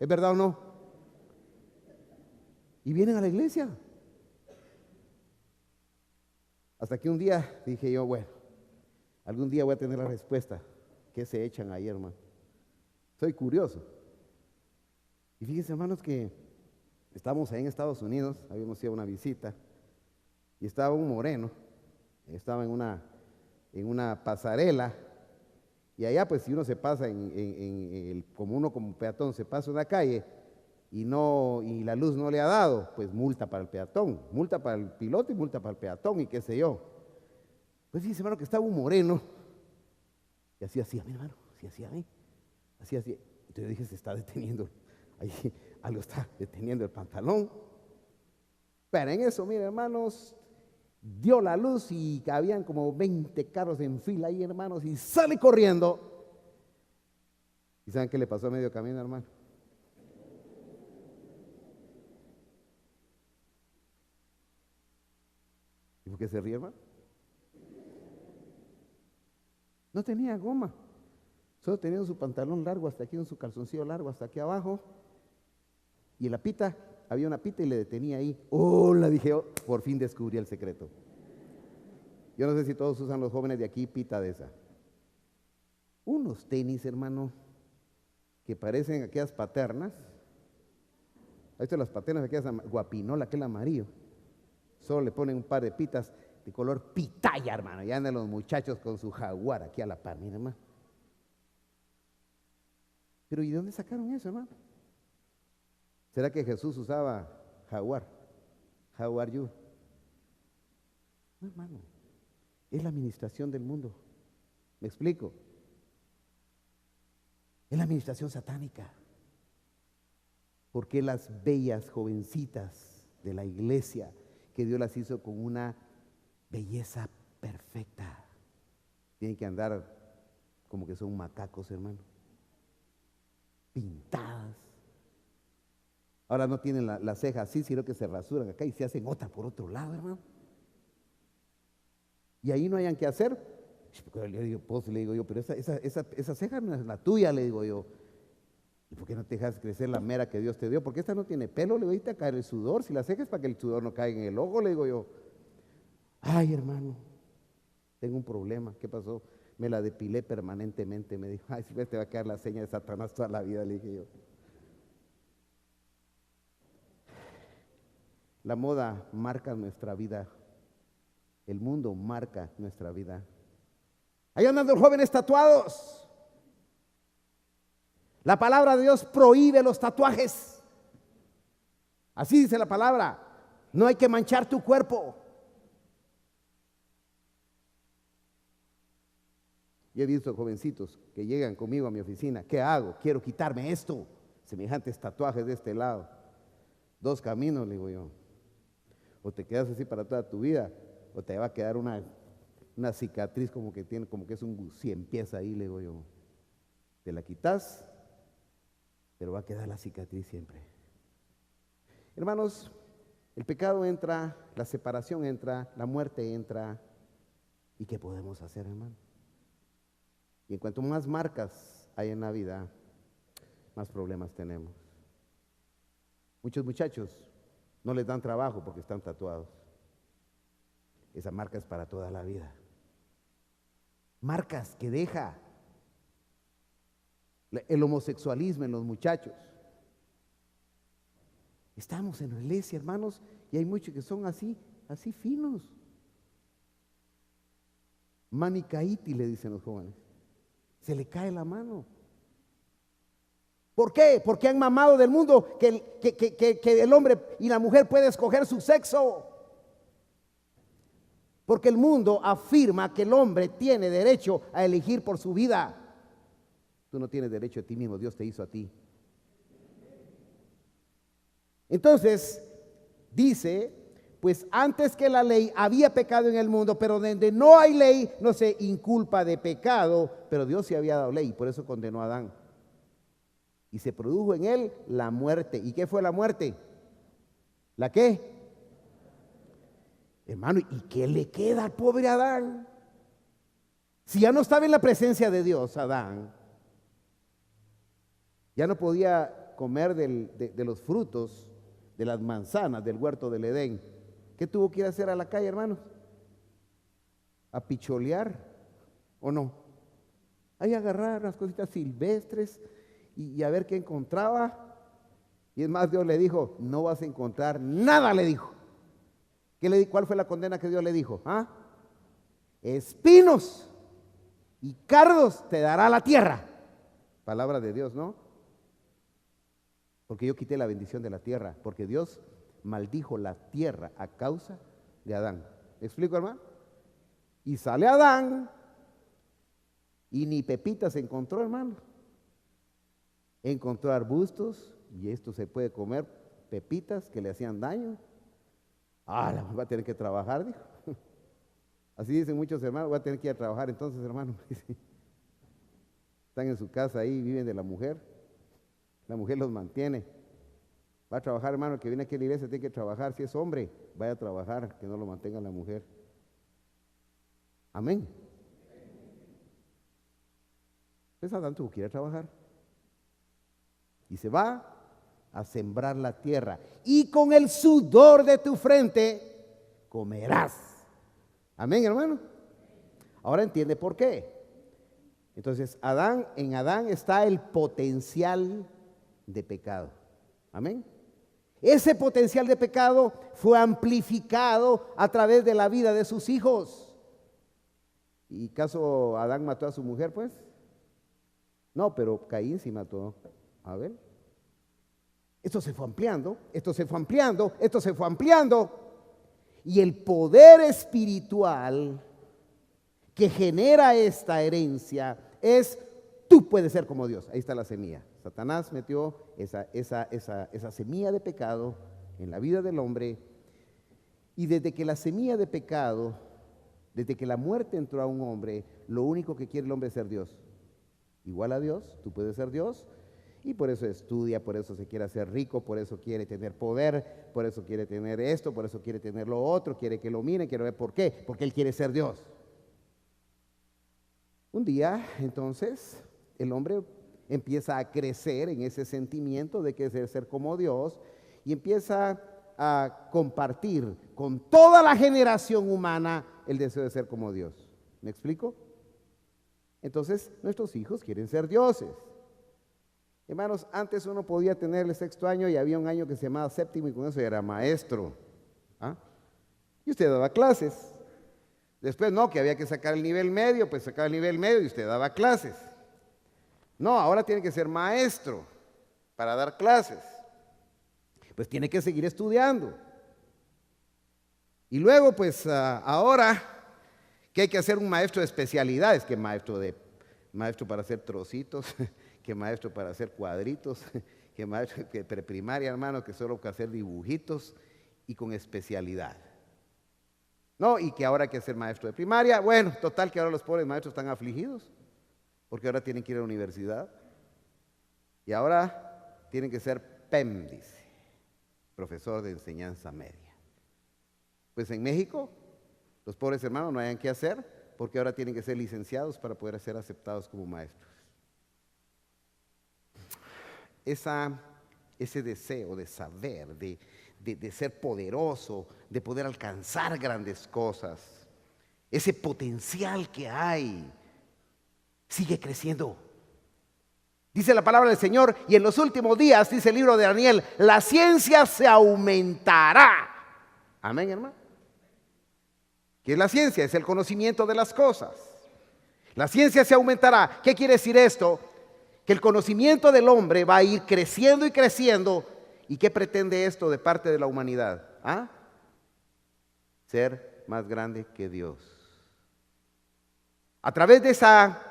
¿Es verdad o no? Y vienen a la iglesia. Hasta que un día dije yo, bueno, algún día voy a tener la respuesta. ¿Qué se echan ahí, hermano? Soy curioso. Y fíjense, hermanos, que estábamos ahí en Estados Unidos, habíamos ido a una visita, y estaba un moreno, estaba en una pasarela, y allá pues si uno se pasa como uno como peatón se pasa una calle y la luz no le ha dado, pues multa para el peatón, multa para el piloto y multa para el peatón y qué sé yo. Pues fíjense, hermano, que estaba un moreno, y así hacía, mi hermano, así hacía, así hacía. Entonces yo dije, se está deteniendo, ahí algo está deteniendo el pantalón. Pero en eso, miren, hermanos, dio la luz y habían como 20 carros en fila ahí, hermanos, y sale corriendo. ¿Y saben qué le pasó a medio camino, hermano? ¿Y por qué se ríe, hermano? No tenía goma, solo tenía su pantalón largo hasta aquí, su calzoncillo largo hasta aquí abajo, y la pita, había una pita y le detenía ahí. Oh, la dije, oh, por fin descubrí el secreto. Yo no sé si todos usan los jóvenes de aquí pita de esa. Unos tenis, hermano, que parecen aquellas paternas. ¿Has visto las paternas, aquellas guapinola, aquel amarillo? Solo le ponen un par de pitas de color pitaya, hermano. Ya andan los muchachos con su jaguar aquí a la par, mira, hermano. Pero ¿y de dónde sacaron eso, hermano? ¿Será que Jesús usaba jaguar? How are you? No, hermano. Es la administración del mundo. ¿Me explico? Es la administración satánica. Porque las bellas jovencitas de la iglesia, que Dios las hizo con una belleza perfecta, tienen que andar como que son macacos, hermano, pintadas. Ahora no tienen la ceja así, sino que se rasuran acá y se hacen otra por otro lado, hermano. Y ahí no hayan que hacer. Le digo, pues, le digo yo, pero esa ceja no es la tuya, le digo yo. ¿Y por qué no te dejas crecer la mera que Dios te dio? Porque esta no tiene pelo, le voy a caer el sudor. Si la ceja es para que el sudor no caiga en el ojo, le digo yo. Ay, hermano, tengo un problema. ¿Qué pasó? Me la depilé permanentemente. Me dijo, ay, si ves, te va a quedar la seña de Satanás toda la vida, le dije yo. La moda marca nuestra vida. El mundo marca nuestra vida. Ahí andan los jóvenes tatuados. La palabra de Dios prohíbe los tatuajes. Así dice la palabra. No hay que manchar tu cuerpo. Yo he visto jovencitos que llegan conmigo a mi oficina. ¿Qué hago? Quiero quitarme esto. Semejantes tatuajes de este lado. Dos caminos, le digo yo. O te quedas así para toda tu vida, o te va a quedar una cicatriz como que es un 100 pies ahí, le digo yo. Te la quitas, pero va a quedar la cicatriz siempre. Hermanos, el pecado entra, la separación entra, la muerte entra. ¿Y qué podemos hacer, hermano? Y en cuanto más marcas hay en la vida, más problemas tenemos. Muchos muchachos no les dan trabajo porque están tatuados. Esa marca es para toda la vida. Marcas que deja el homosexualismo en los muchachos. Estamos en la iglesia, hermanos, y hay muchos que son así finos. Manicaíti, le dicen los jóvenes. Se le cae la mano. ¿Por qué? Porque han mamado del mundo que el hombre y la mujer pueden escoger su sexo. Porque el mundo afirma que el hombre tiene derecho a elegir por su vida. Tú no tienes derecho a ti mismo, Dios te hizo a ti. Entonces, dice, pues antes que la ley había pecado en el mundo, pero donde no hay ley no se inculpa de pecado, pero Dios sí había dado ley y por eso condenó a Adán. Y se produjo en él la muerte. ¿Y qué fue la muerte? ¿La qué? Hermano, ¿y qué le queda al pobre Adán? Si ya no estaba en la presencia de Dios, Adán, ya no podía comer de los frutos, de las manzanas del huerto del Edén, ¿qué tuvo que ir a hacer a la calle, hermanos? ¿A picholear o no? Ahí agarrar las cositas silvestres y a ver qué encontraba. Y es más, Dios le dijo, no vas a encontrar nada, le dijo. ¿Cuál fue la condena que Dios le dijo? ¿Ah? Espinos y cardos te dará la tierra. Palabra de Dios, ¿no? Porque yo quité la bendición de la tierra, porque Dios maldijo la tierra a causa de Adán. ¿Me explico, hermano? Y sale Adán y ni pepitas encontró, hermano. Encontró arbustos y esto se puede comer, pepitas que le hacían daño. Ah, la va a tener que trabajar, dijo. Así dicen muchos hermanos, voy a tener que ir a trabajar entonces, hermano. Están en su casa ahí, viven de la mujer los mantiene. Va a trabajar, hermano, el que viene aquí a la iglesia tiene que trabajar, si es hombre, vaya a trabajar, que no lo mantenga la mujer. Amén. Pues Adán tuvo que ir a trabajar. Y se va a sembrar la tierra. Y con el sudor de tu frente comerás. Amén, hermano. Ahora entiende por qué. Entonces, en Adán está el potencial de pecado. Amén. Ese potencial de pecado fue amplificado a través de la vida de sus hijos. ¿Y caso Adán mató a su mujer, pues? No, pero Caín sí mató a Abel. Esto se fue ampliando, esto se fue ampliando, esto se fue ampliando. Y el poder espiritual que genera esta herencia es, tú puedes ser como Dios. Ahí está la semilla. Satanás metió esa semilla de pecado en la vida del hombre. Y desde que la semilla de pecado, desde que la muerte entró a un hombre, lo único que quiere el hombre es ser Dios. Igual a Dios, tú puedes ser Dios. Y por eso estudia, por eso se quiere hacer rico, por eso quiere tener poder, por eso quiere tener esto, por eso quiere tener lo otro, quiere que lo miren, quiere ver por qué, porque él quiere ser Dios. Un día, entonces, el hombre empieza a crecer en ese sentimiento de que es ser como Dios y empieza a compartir con toda la generación humana el deseo de ser como Dios. ¿Me explico? Entonces, nuestros hijos quieren ser dioses. Hermanos, antes uno podía tener el sexto año y había un año que se llamaba séptimo y con eso era maestro. ¿Ah? Y usted daba clases. Después no, que había que sacar el nivel medio, pues sacaba el nivel medio y usted daba clases. No, ahora tiene que ser maestro para dar clases. Pues tiene que seguir estudiando. Y luego, pues ahora que hay que hacer un maestro de especialidades, que maestro para hacer trocitos, que maestro para hacer cuadritos, que maestro que preprimaria, hermano, que solo para hacer dibujitos y con especialidad. No, y que ahora hay que ser maestro de primaria. Bueno, total que ahora los pobres maestros están afligidos, porque ahora tienen que ir a la universidad. Y ahora tienen que ser PEM, dice, profesor de enseñanza media. Pues en México, los pobres hermanos no hayan qué hacer, porque ahora tienen que ser licenciados para poder ser aceptados como maestros. Ese deseo de saber, de ser poderoso, de poder alcanzar grandes cosas, ese potencial que hay, sigue creciendo. Dice la palabra del Señor, y en los últimos días, dice el libro de Daniel, la ciencia se aumentará. Amén, hermano. ¿Qué es la ciencia? Es el conocimiento de las cosas. La ciencia se aumentará. ¿Qué quiere decir esto? Que el conocimiento del hombre va a ir creciendo y creciendo. ¿Y qué pretende esto de parte de la humanidad? ¿Ah? Ser más grande que Dios. A través de esa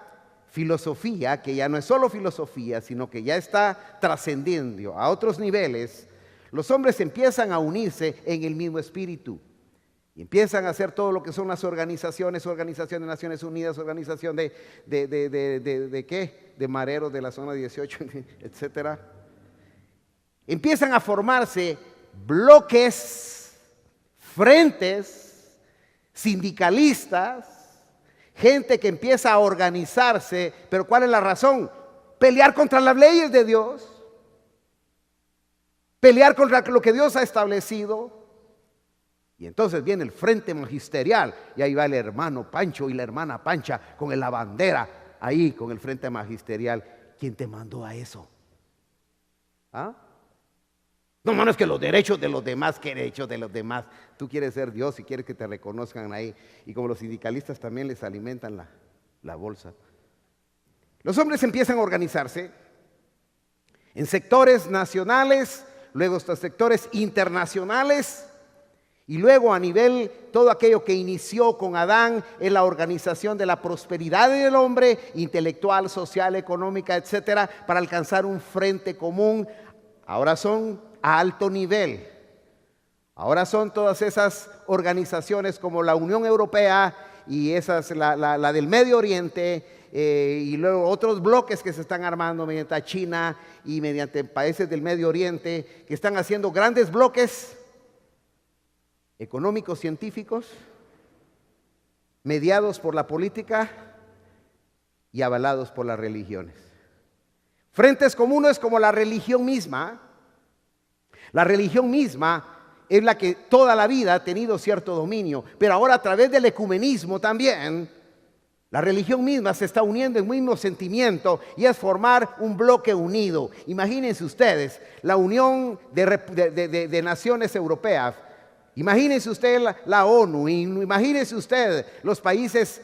filosofía, que ya no es solo filosofía, sino que ya está trascendiendo a otros niveles, los hombres empiezan a unirse en el mismo espíritu. Y empiezan a hacer todo lo que son las organizaciones, Organización de Naciones Unidas, Organización de ¿qué? De mareros de la zona 18, etcétera. Empiezan a formarse bloques, frentes, sindicalistas, gente que empieza a organizarse, pero ¿cuál es la razón? Pelear contra las leyes de Dios. pelear contra lo que Dios ha establecido. Y entonces viene el frente magisterial y ahí va el hermano Pancho y la hermana Pancha con la bandera ahí, con el frente magisterial. ¿Quién te mandó a eso? ¿Ah? No, es que los derechos de los demás, ¿qué derechos de los demás? Tú quieres ser Dios y quieres que te reconozcan ahí. Y como los sindicalistas también les alimentan la bolsa. Los hombres empiezan a organizarse en sectores nacionales, luego estos sectores internacionales. Y luego a nivel, todo aquello que inició con Adán es la organización de la prosperidad del hombre, intelectual, social, económica, etcétera, para alcanzar un frente común. Ahora son a alto nivel. Ahora son todas esas organizaciones como la Unión Europea y esas, la del Medio Oriente, y luego otros bloques que se están armando mediante China y mediante países del Medio Oriente, que están haciendo grandes bloques económicos, científicos, mediados por la política y avalados por las religiones. Frentes comunes como la religión misma. La religión misma es la que toda la vida ha tenido cierto dominio, pero ahora a través del ecumenismo también, la religión misma se está uniendo en un mismo sentimiento y es formar un bloque unido. Imagínense ustedes, la Unión de Naciones Europeas. Imagínense usted la ONU, imagínense usted los países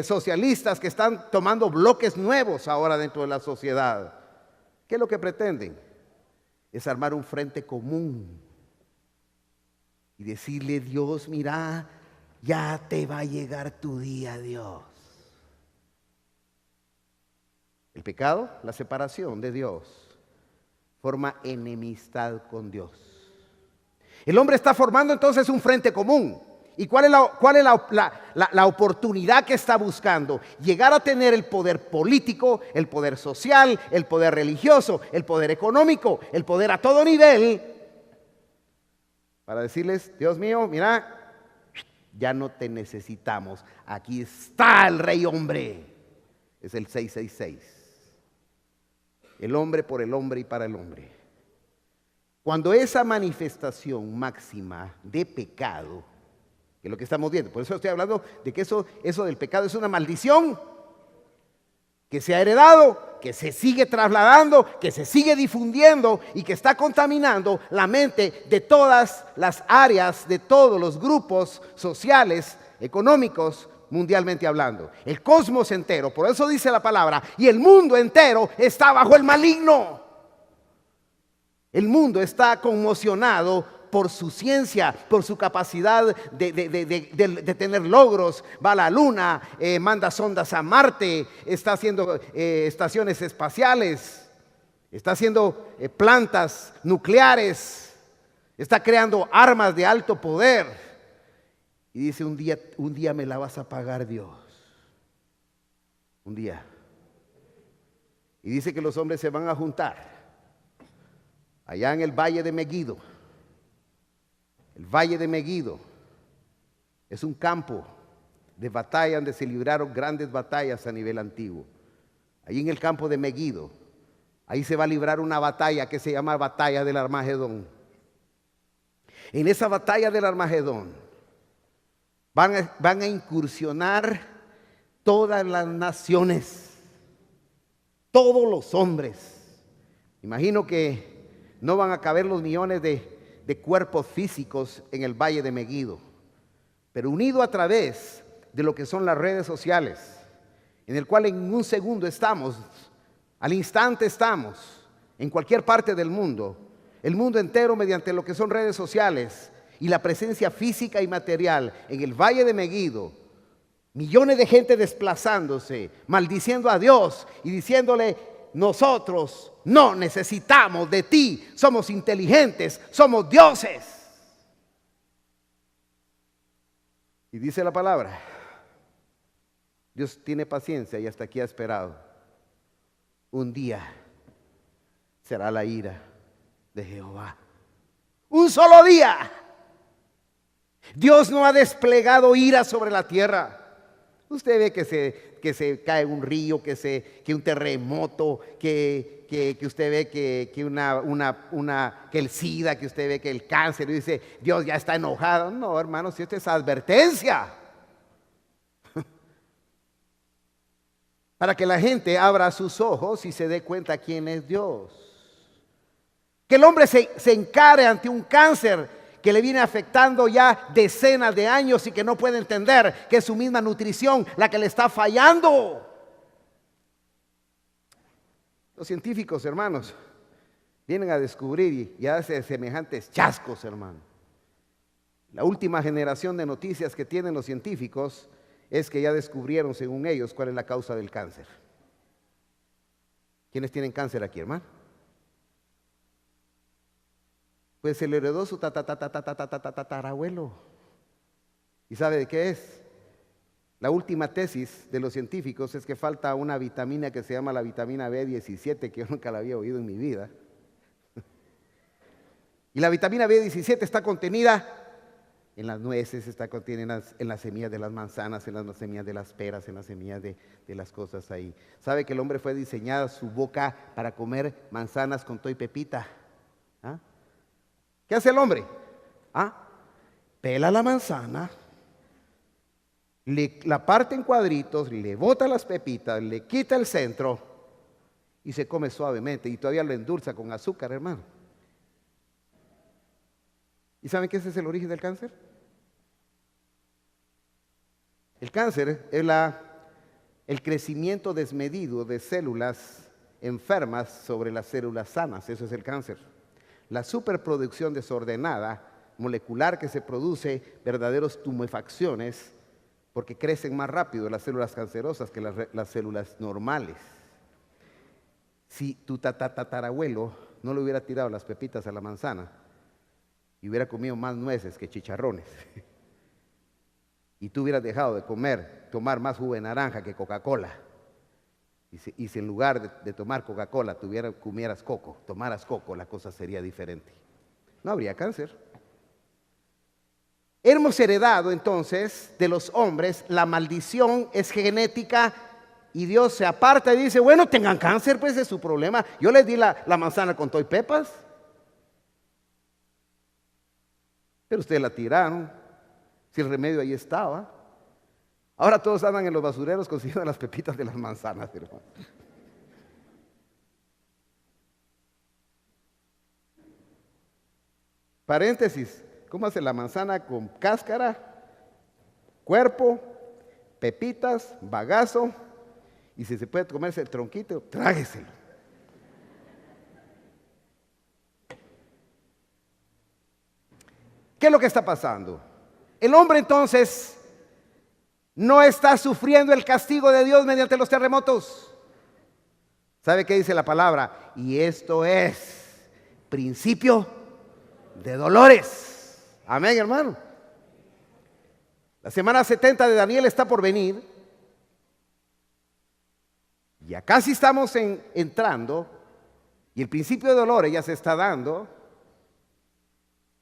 socialistas que están tomando bloques nuevos ahora dentro de la sociedad. ¿Qué es lo que pretenden? Es armar un frente común y decirle: Dios, mira, ya te va a llegar tu día, Dios. El pecado, la separación de Dios, forma enemistad con Dios. El hombre está formando entonces un frente común. ¿Y cuál es la oportunidad que está buscando? Llegar a tener el poder político, el poder social, el poder religioso, el poder económico, el poder a todo nivel, para decirles: Dios mío, mira, ya no te necesitamos. Aquí está el rey hombre. Es el 666. El hombre por el hombre y para el hombre. Cuando esa manifestación máxima de pecado, que es lo que estamos viendo, por eso estoy hablando de que eso del pecado es una maldición que se ha heredado, que se sigue trasladando, que se sigue difundiendo y que está contaminando la mente de todas las áreas, de todos los grupos sociales, económicos, mundialmente hablando. El cosmos entero, por eso dice la palabra, y el mundo entero está bajo el maligno. El mundo está conmocionado por su ciencia, por su capacidad de tener logros. Va a la luna, manda sondas a Marte, está haciendo estaciones espaciales, está haciendo plantas nucleares, está creando armas de alto poder. Y dice: un día me la vas a pagar, Dios. Un día. Y dice que los hombres se van a juntar allá en el Valle de Megiddo. El Valle de Megiddo es un campo de batalla donde se libraron grandes batallas a nivel antiguo. Ahí en el campo de Megiddo, ahí se va a librar una batalla que se llama Batalla del Armagedón. En esa batalla del Armagedón van a incursionar todas las naciones, todos los hombres. Imagino que no van a caber los millones de cuerpos físicos en el Valle de Megiddo, pero unido a través de lo que son las redes sociales, en el cual en un segundo estamos, al instante estamos, en cualquier parte del mundo, el mundo entero mediante lo que son redes sociales y la presencia física y material en el Valle de Megiddo. Millones de gente desplazándose, maldiciendo a Dios y diciéndole: nosotros no necesitamos de ti, somos inteligentes, somos dioses. Y dice la palabra, Dios tiene paciencia y hasta aquí ha esperado. Un día será la ira de Jehová. Un solo día. Dios no ha desplegado ira sobre la tierra. Usted ve que se cae un río, que un terremoto, que usted ve que el SIDA, que usted ve que el cáncer, y dice, Dios ya está enojado. No, hermanos, esto es advertencia. Para que la gente abra sus ojos y se dé cuenta quién es Dios. Que el hombre se encare ante un cáncer que le viene afectando ya decenas de años y que no puede entender que es su misma nutrición la que le está fallando. Los científicos, hermanos, vienen a descubrir y hacen semejantes chascos, hermano. La última generación de noticias que tienen los científicos es que ya descubrieron, según ellos, cuál es la causa del cáncer. ¿Quiénes tienen cáncer aquí, hermano? Pues se le heredó su tatarabuelo. ¿Y sabe de qué es? La última tesis de los científicos es que falta una vitamina que se llama la vitamina B17, que yo nunca la había oído en mi vida. Y la vitamina B17 está contenida en las nueces, está contenida en las semillas de las manzanas, en las semillas de las peras, en las semillas de las cosas ahí. ¿Sabe que el hombre fue diseñado su boca para comer manzanas con toy pepita? ¿Ah? ¿Qué hace el hombre? Pela la manzana, la parte en cuadritos, le bota las pepitas, le quita el centro y se come suavemente y todavía lo endulza con azúcar, hermano. ¿Y saben qué ese es el origen del cáncer? El cáncer es el crecimiento desmedido de células enfermas sobre las células sanas. Eso es el cáncer. La superproducción desordenada molecular que se produce verdaderos tumefacciones porque crecen más rápido las células cancerosas que las células normales. Si tu tatarabuelo no le hubiera tirado las pepitas a la manzana y hubiera comido más nueces que chicharrones y tú hubieras dejado de tomar más jugo de naranja que Coca-Cola, y si en lugar de tomar Coca-Cola comieras coco, tomaras coco, la cosa sería diferente. No habría cáncer. Hemos heredado entonces de los hombres, la maldición es genética y Dios se aparta y dice, bueno, tengan cáncer, pues es su problema. Yo les di la manzana con toy pepas, pero ustedes la tiraron, si el remedio ahí estaba. Ahora todos andan en los basureros consiguiendo las pepitas de las manzanas, hermano. Paréntesis, ¿cómo hace la manzana con cáscara, cuerpo, pepitas, bagazo? Y si se puede comerse el tronquito, trágueselo. ¿Qué es lo que está pasando? El hombre entonces no está sufriendo el castigo de Dios mediante los terremotos. ¿Sabe qué dice la palabra? Y esto es principio de dolores. Amén, hermano. La semana 70 de Daniel está por venir. Ya casi estamos entrando y el principio de dolores ya se está dando.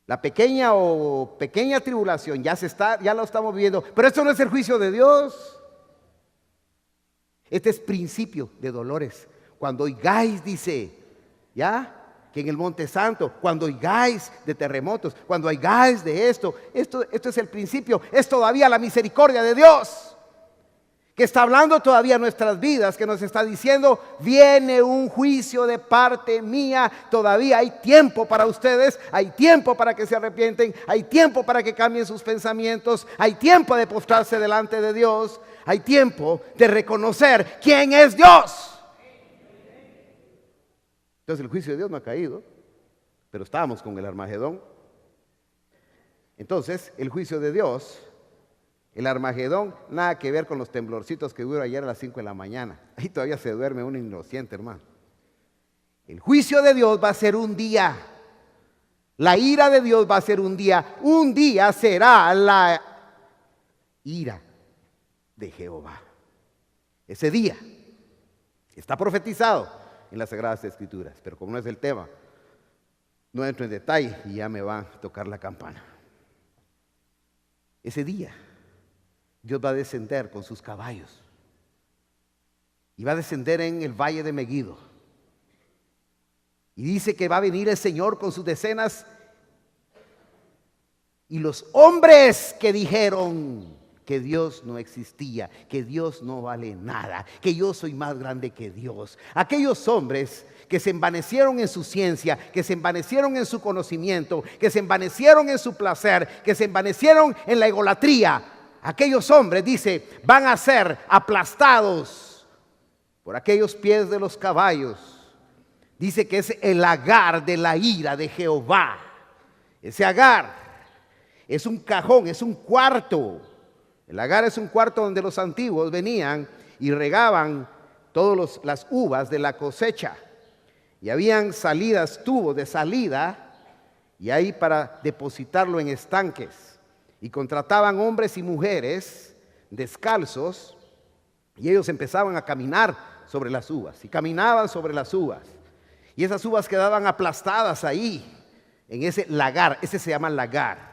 La pequeña tribulación ya lo estamos viviendo, pero esto no es el juicio de Dios. Este es principio de dolores. Cuando oigáis, dice, ¿ya? Que en el Monte Santo, cuando oigáis de terremotos, cuando oigáis de esto es el principio, es todavía la misericordia de Dios, que está hablando todavía nuestras vidas, que nos está diciendo, viene un juicio de parte mía, todavía hay tiempo para ustedes, hay tiempo para que se arrepienten, hay tiempo para que cambien sus pensamientos, hay tiempo de postrarse delante de Dios, hay tiempo de reconocer quién es Dios. Entonces el juicio de Dios no ha caído, pero estábamos con el Armagedón. Entonces el juicio de Dios, el Armagedón, nada que ver con los temblorcitos que hubo ayer a las 5 de la mañana. Ahí todavía se duerme un inocente, hermano. El juicio de Dios va a ser un día. La ira de Dios va a ser un día. Un día será la ira de Jehová. Ese día está profetizado en las Sagradas Escrituras, pero como no es el tema, no entro en detalle y ya me va a tocar la campana. Ese día Dios va a descender con sus caballos y va a descender en el valle de Megiddo. Y dice que va a venir el Señor con sus decenas. Y los hombres que dijeron que Dios no existía, que Dios no vale nada, que yo soy más grande que Dios. Aquellos hombres que se envanecieron en su ciencia, que se envanecieron en su conocimiento, que se envanecieron en su placer, que se envanecieron en la egolatría. Aquellos hombres, dice, van a ser aplastados por aquellos pies de los caballos. Dice que es el lagar de la ira de Jehová. Ese lagar es un cajón, es un cuarto. El lagar es un cuarto donde los antiguos venían y regaban todas las uvas de la cosecha. Y habían salidas, tubos de salida, y ahí para depositarlo en estanques. Y contrataban hombres y mujeres descalzos, y ellos empezaban a caminar sobre las uvas, y caminaban sobre las uvas. Y esas uvas quedaban aplastadas ahí, en ese lagar, ese se llama lagar.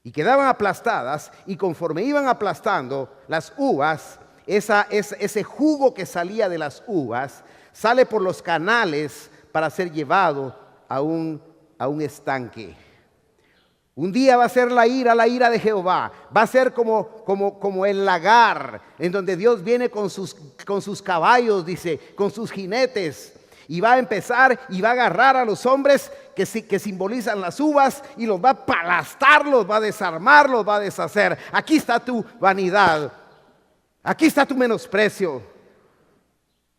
Y quedaban aplastadas, y conforme iban aplastando las uvas, ese jugo que salía de las uvas sale por los canales para ser llevado a un estanque. Un día va a ser la ira de Jehová. Va a ser como el lagar en donde Dios viene con sus caballos, dice, con sus jinetes. Y va a empezar y va a agarrar a los hombres que simbolizan las uvas y los va a aplastar, los va a desarmar, los va a deshacer. Aquí está tu vanidad. Aquí está tu menosprecio.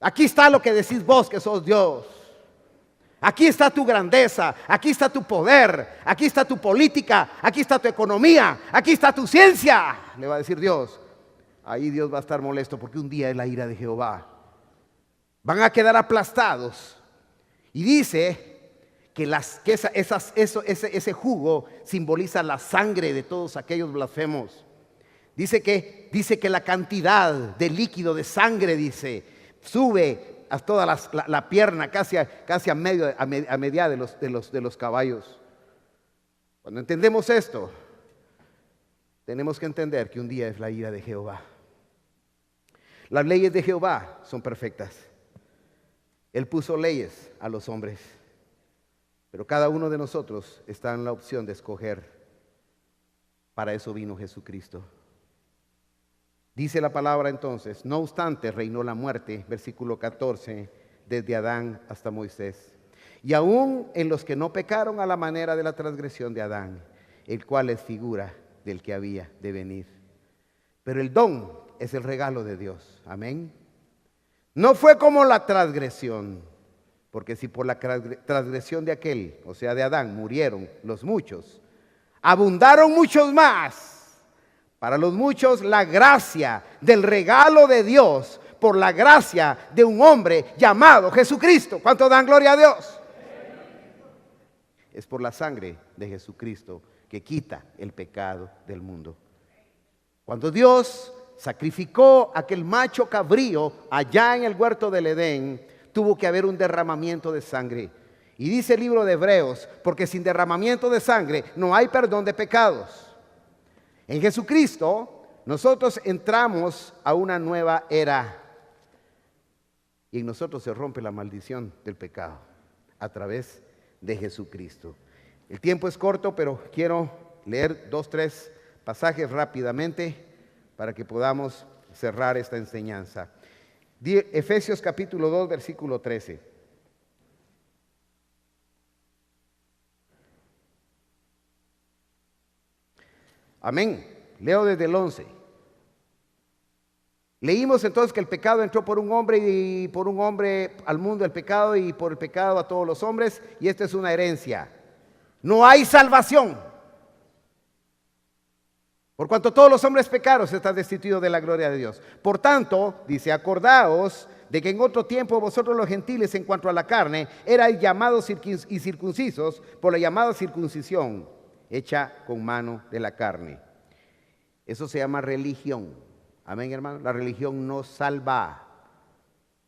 Aquí está lo que decís vos que sos Dios. Aquí está tu grandeza, aquí está tu poder, aquí está tu política, aquí está tu economía, aquí está tu ciencia, le va a decir Dios. Ahí Dios va a estar molesto porque un día es la ira de Jehová. Van a quedar aplastados. Y dice que ese jugo simboliza la sangre de todos aquellos blasfemos. Dice que la cantidad de líquido de sangre, dice, sube a toda la pierna, casi a media de los caballos. Cuando entendemos esto, tenemos que entender que un día es la ira de Jehová. Las leyes de Jehová son perfectas. Él puso leyes a los hombres, pero cada uno de nosotros está en la opción de escoger. Para eso vino Jesucristo. Dice la palabra entonces, no obstante reinó la muerte, versículo 14, desde Adán hasta Moisés. Y aún en los que no pecaron a la manera de la transgresión de Adán, el cual es figura del que había de venir. Pero el don es el regalo de Dios, amén. No fue como la transgresión, porque si por la transgresión de aquel, o sea de Adán, murieron los muchos, abundaron muchos más. Para los muchos, la gracia del regalo de Dios por la gracia de un hombre llamado Jesucristo. ¿Cuánto dan gloria a Dios? Es por la sangre de Jesucristo que quita el pecado del mundo. Cuando Dios sacrificó aquel macho cabrío allá en el huerto del Edén, tuvo que haber un derramamiento de sangre. Y dice el libro de Hebreos, porque sin derramamiento de sangre no hay perdón de pecados. En Jesucristo nosotros entramos a una nueva era y en nosotros se rompe la maldición del pecado a través de Jesucristo. El tiempo es corto, pero quiero leer 2, 3 pasajes rápidamente para que podamos cerrar esta enseñanza. Efesios capítulo 2, versículo 13. Amén. Leo desde el 11. Leímos entonces que el pecado entró por un hombre y por un hombre al mundo el pecado y por el pecado a todos los hombres, y esta es una herencia. No hay salvación. Por cuanto todos los hombres pecaron, están destituidos de la gloria de Dios. Por tanto, dice, acordaos de que en otro tiempo vosotros los gentiles en cuanto a la carne erais llamados y circuncisos por la llamada circuncisión hecha con mano de la carne. Eso se llama religión. Amén, hermano. La religión no salva.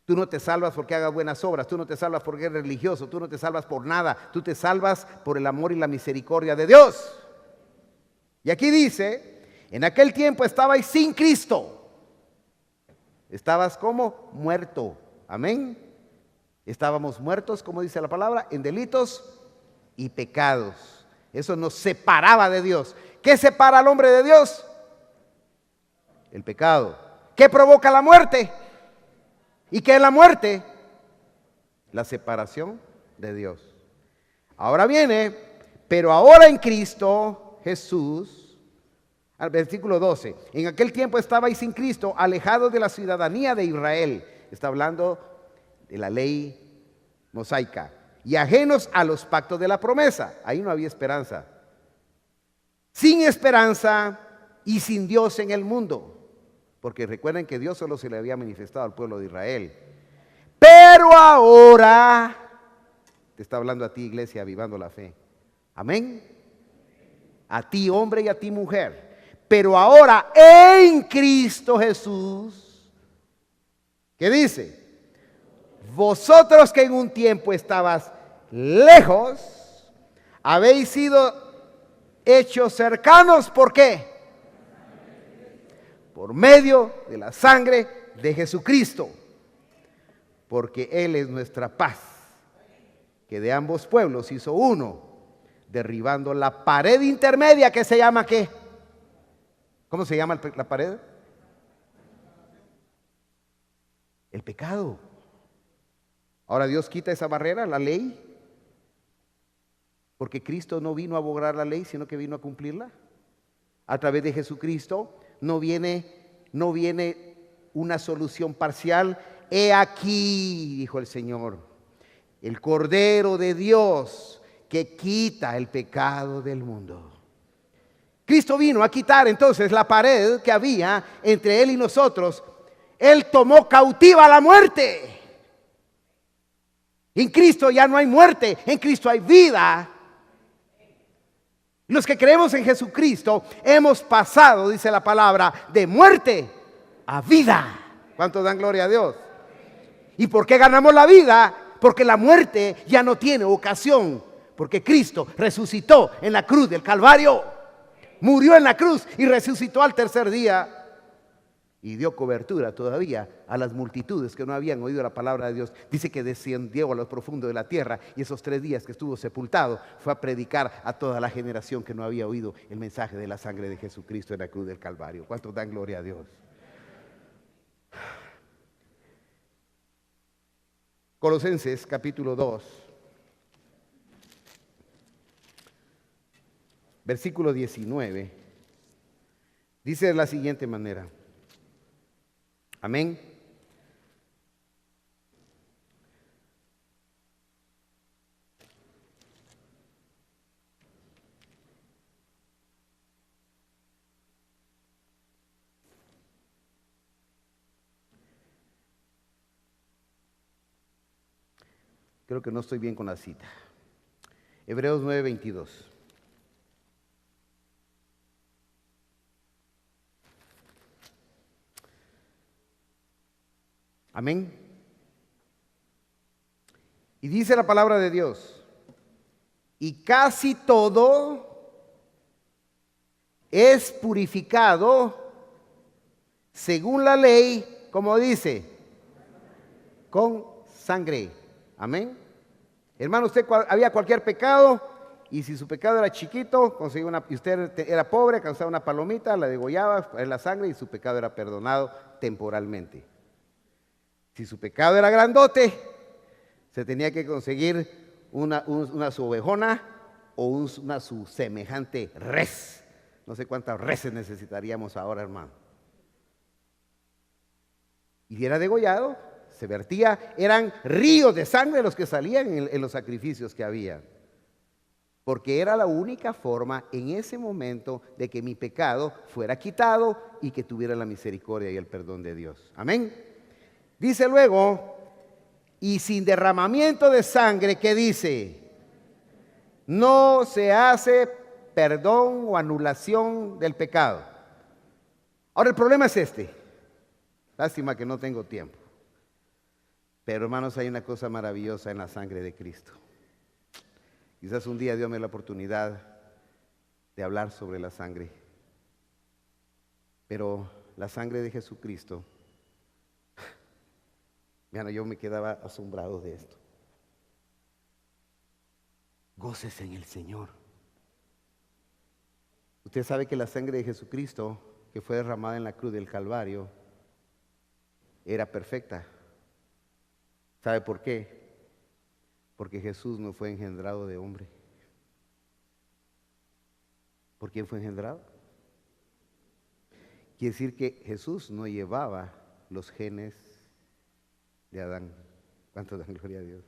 Tú no te salvas porque hagas buenas obras. Tú no te salvas porque eres religioso. Tú no te salvas por nada. Tú te salvas por el amor y la misericordia de Dios. Y aquí dice, En aquel tiempo estabais sin Cristo. Estabas como muerto. Amén. Estábamos muertos, como dice la palabra, en delitos y pecados. Eso nos separaba de Dios. ¿Qué separa al hombre de Dios? El pecado. ¿Qué provoca la muerte? ¿Y qué es la muerte? La separación de Dios. Ahora viene, pero ahora en Cristo Jesús, al versículo 12, en aquel tiempo estabais sin Cristo, alejados de la ciudadanía de Israel. Está hablando de la ley mosaica. Y ajenos a los pactos de la promesa. Ahí no había esperanza. Sin esperanza y sin Dios en el mundo. Porque recuerden que Dios solo se le había manifestado al pueblo de Israel. Pero ahora, te está hablando a ti, iglesia, avivando la fe. Amén. A ti, hombre, y a ti, mujer. Pero ahora en Cristo Jesús, ¿qué dice? Vosotros que en un tiempo estabas lejos, habéis sido hechos cercanos. ¿Por qué? Por medio de la sangre de Jesucristo. Porque Él es nuestra paz, que de ambos pueblos hizo uno, derribando la pared intermedia que se llama ¿qué? ¿Cómo se llama la pared? El pecado. Ahora Dios quita esa barrera, la ley, porque Cristo no vino a abogar la ley, sino que vino a cumplirla. A través de Jesucristo no viene una solución parcial. He aquí, dijo el Señor, el Cordero de Dios que quita el pecado del mundo. Cristo vino a quitar entonces la pared que había entre Él y nosotros. Él tomó cautiva la muerte. En Cristo ya no hay muerte, en Cristo hay vida. Los que creemos en Jesucristo hemos pasado, dice la palabra, de muerte a vida. ¿Cuántos dan gloria a Dios? ¿Y por qué ganamos la vida? Porque la muerte ya no tiene ocasión. Porque Cristo resucitó en la cruz del Calvario. Murió en la cruz y resucitó al tercer día. Y dio cobertura todavía a las multitudes que no habían oído la palabra de Dios. Dice que descendió a lo profundo de la tierra y esos 3 días que estuvo sepultado fue a predicar a toda la generación que no había oído el mensaje de la sangre de Jesucristo en la cruz del Calvario. ¿Cuántos dan gloria a Dios? Colosenses capítulo 2, versículo 19, dice de la siguiente manera. Amén. Creo que no estoy bien con la cita. Hebreos 9:22. Amén. Y dice la palabra de Dios, y casi todo es purificado según la ley, como dice, con sangre. Amén. Hermano, usted había cualquier pecado, y si su pecado era chiquito, conseguía y usted era pobre, alcanzaba una palomita, la degollaba, en la sangre, y su pecado era perdonado temporalmente. Si su pecado era grandote, se tenía que conseguir una su ovejona o una su semejante res. No sé cuántas reses necesitaríamos ahora, hermano. Y si era degollado, se vertía, eran ríos de sangre los que salían en los sacrificios que había. Porque era la única forma en ese momento de que mi pecado fuera quitado y que tuviera la misericordia y el perdón de Dios. Amén. Dice luego, y sin derramamiento de sangre, ¿qué dice? No se hace perdón o anulación del pecado. Ahora el problema es este. Lástima que no tengo tiempo. Pero hermanos, hay una cosa maravillosa en la sangre de Cristo. Quizás un día Dios me dé la oportunidad de hablar sobre la sangre. Pero la sangre de Jesucristo, vean, yo me quedaba asombrado de esto. Gócese en el Señor. Usted sabe que la sangre de Jesucristo, que fue derramada en la cruz del Calvario, era perfecta. ¿Sabe por qué? Porque Jesús no fue engendrado de hombre. ¿Por quién fue engendrado? Quiere decir que Jesús no llevaba los genes de Adán. ¿Cuánto dan gloria a Dios?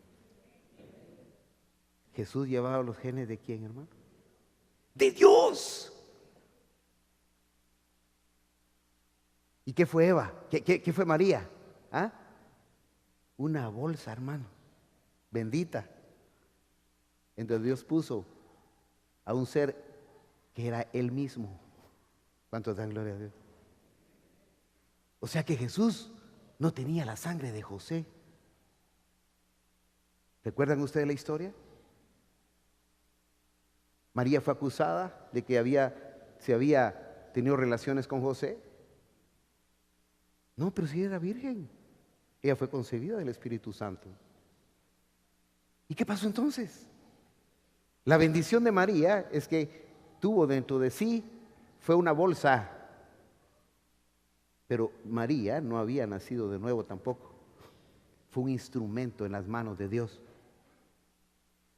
Jesús llevaba los genes de quién, hermano? De Dios. ¿Y qué fue Eva? ¿Qué fue María? ¿Ah? Una bolsa, hermano, bendita, en donde Dios puso a un ser que era Él mismo. ¿Cuántos dan gloria a Dios? O sea que Jesús no tenía la sangre de José. ¿Recuerdan ustedes la historia? María fue acusada de que se había tenido relaciones con José. No, pero sí era virgen. Ella fue concebida del Espíritu Santo. ¿Y qué pasó entonces? La bendición de María es que tuvo dentro de sí, fue una bolsa. Pero María no había nacido de nuevo tampoco. Fue un instrumento en las manos de Dios.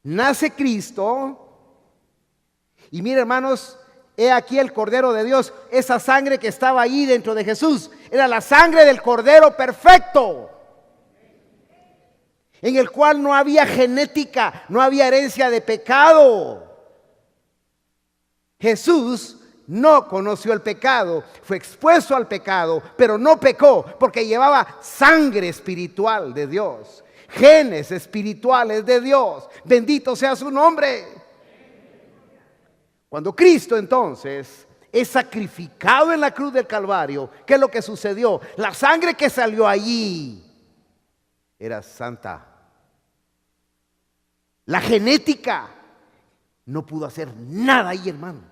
Nace Cristo. Y mire, hermanos, he aquí el Cordero de Dios. Esa sangre que estaba ahí dentro de Jesús era la sangre del Cordero perfecto, en el cual no había genética, no había herencia de pecado. Jesús no conoció el pecado, fue expuesto al pecado, pero no pecó porque llevaba sangre espiritual de Dios, genes espirituales de Dios. Bendito sea su nombre. Cuando Cristo entonces es sacrificado en la cruz del Calvario, ¿qué es lo que sucedió? La sangre que salió allí era santa. La genética no pudo hacer nada ahí, hermano.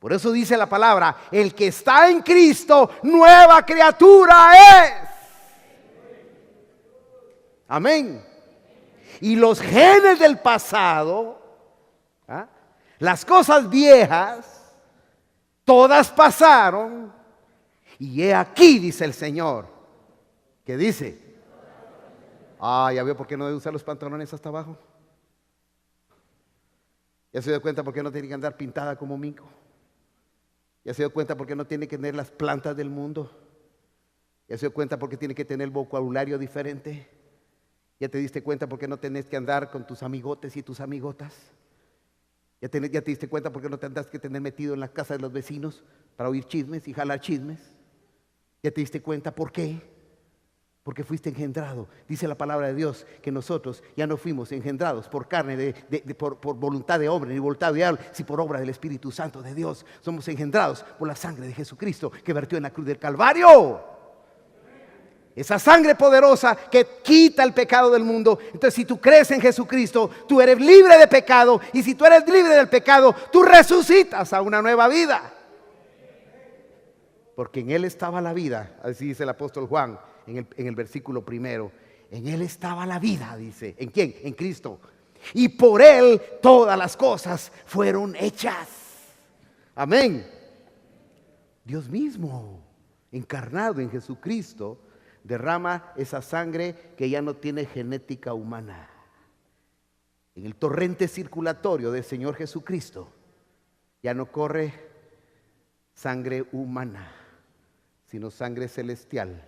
Por eso dice la palabra, el que está en Cristo, nueva criatura es. Amén. Y los genes del pasado, las cosas viejas, todas pasaron. Y he aquí, dice el Señor, que dice, ya veo por qué no debe usar los pantalones hasta abajo. Ya se dio cuenta por qué no tiene que andar pintada como mico. Ya se dio cuenta por qué no tiene que tener las plantas del mundo. Ya se dio cuenta por qué tiene que tener el vocabulario diferente. Ya te diste cuenta por qué no tenés que andar con tus amigotes y tus amigotas. Ya te diste cuenta por qué no te andas que tener metido en la casa de los vecinos para oír chismes y jalar chismes. Ya te diste cuenta por qué. Porque fuiste engendrado. Dice la palabra de Dios que nosotros ya no fuimos engendrados por carne, por voluntad de hombre, ni voluntad de diablo, sino por obra del Espíritu Santo de Dios. Somos engendrados por la sangre de Jesucristo que vertió en la cruz del Calvario. Esa sangre poderosa que quita el pecado del mundo. Entonces, si tú crees en Jesucristo, tú eres libre de pecado. Y si tú eres libre del pecado, tú resucitas a una nueva vida. Porque en Él estaba la vida, así dice el apóstol Juan en el versículo primero. En Él estaba la vida, dice. ¿En quién? En Cristo. Y por Él todas las cosas fueron hechas. Amén. Dios mismo, encarnado en Jesucristo, derrama esa sangre que ya no tiene genética humana. En el torrente circulatorio del Señor Jesucristo ya no corre sangre humana, sino sangre celestial.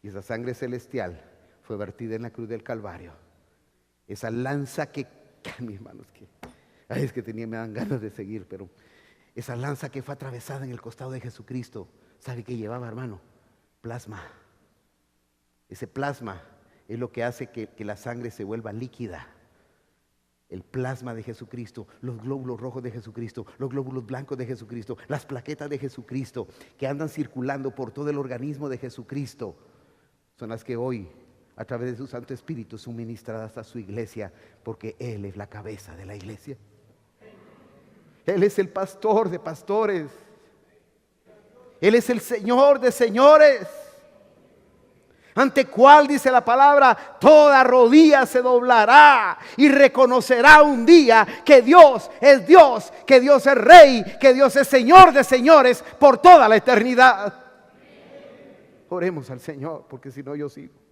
Y esa sangre celestial fue vertida en la cruz del Calvario. Esa lanza que mis hermanos, es que me dan ganas de seguir, pero esa lanza que fue atravesada en el costado de Jesucristo, ¿sabe qué llevaba, hermano? Plasma. Ese plasma es lo que hace que la sangre se vuelva líquida. El plasma de Jesucristo, los glóbulos rojos de Jesucristo, los glóbulos blancos de Jesucristo, las plaquetas de Jesucristo que andan circulando por todo el organismo de Jesucristo, son las que hoy, a través de su Santo Espíritu, son ministradas a su iglesia, porque Él es la cabeza de la iglesia. Él es el pastor de pastores. Él es el Señor de señores, ante cual, dice la palabra, toda rodilla se doblará y reconocerá un día que Dios es Dios, que Dios es Rey, que Dios es Señor de señores por toda la eternidad. Oremos al Señor, porque si no yo sigo.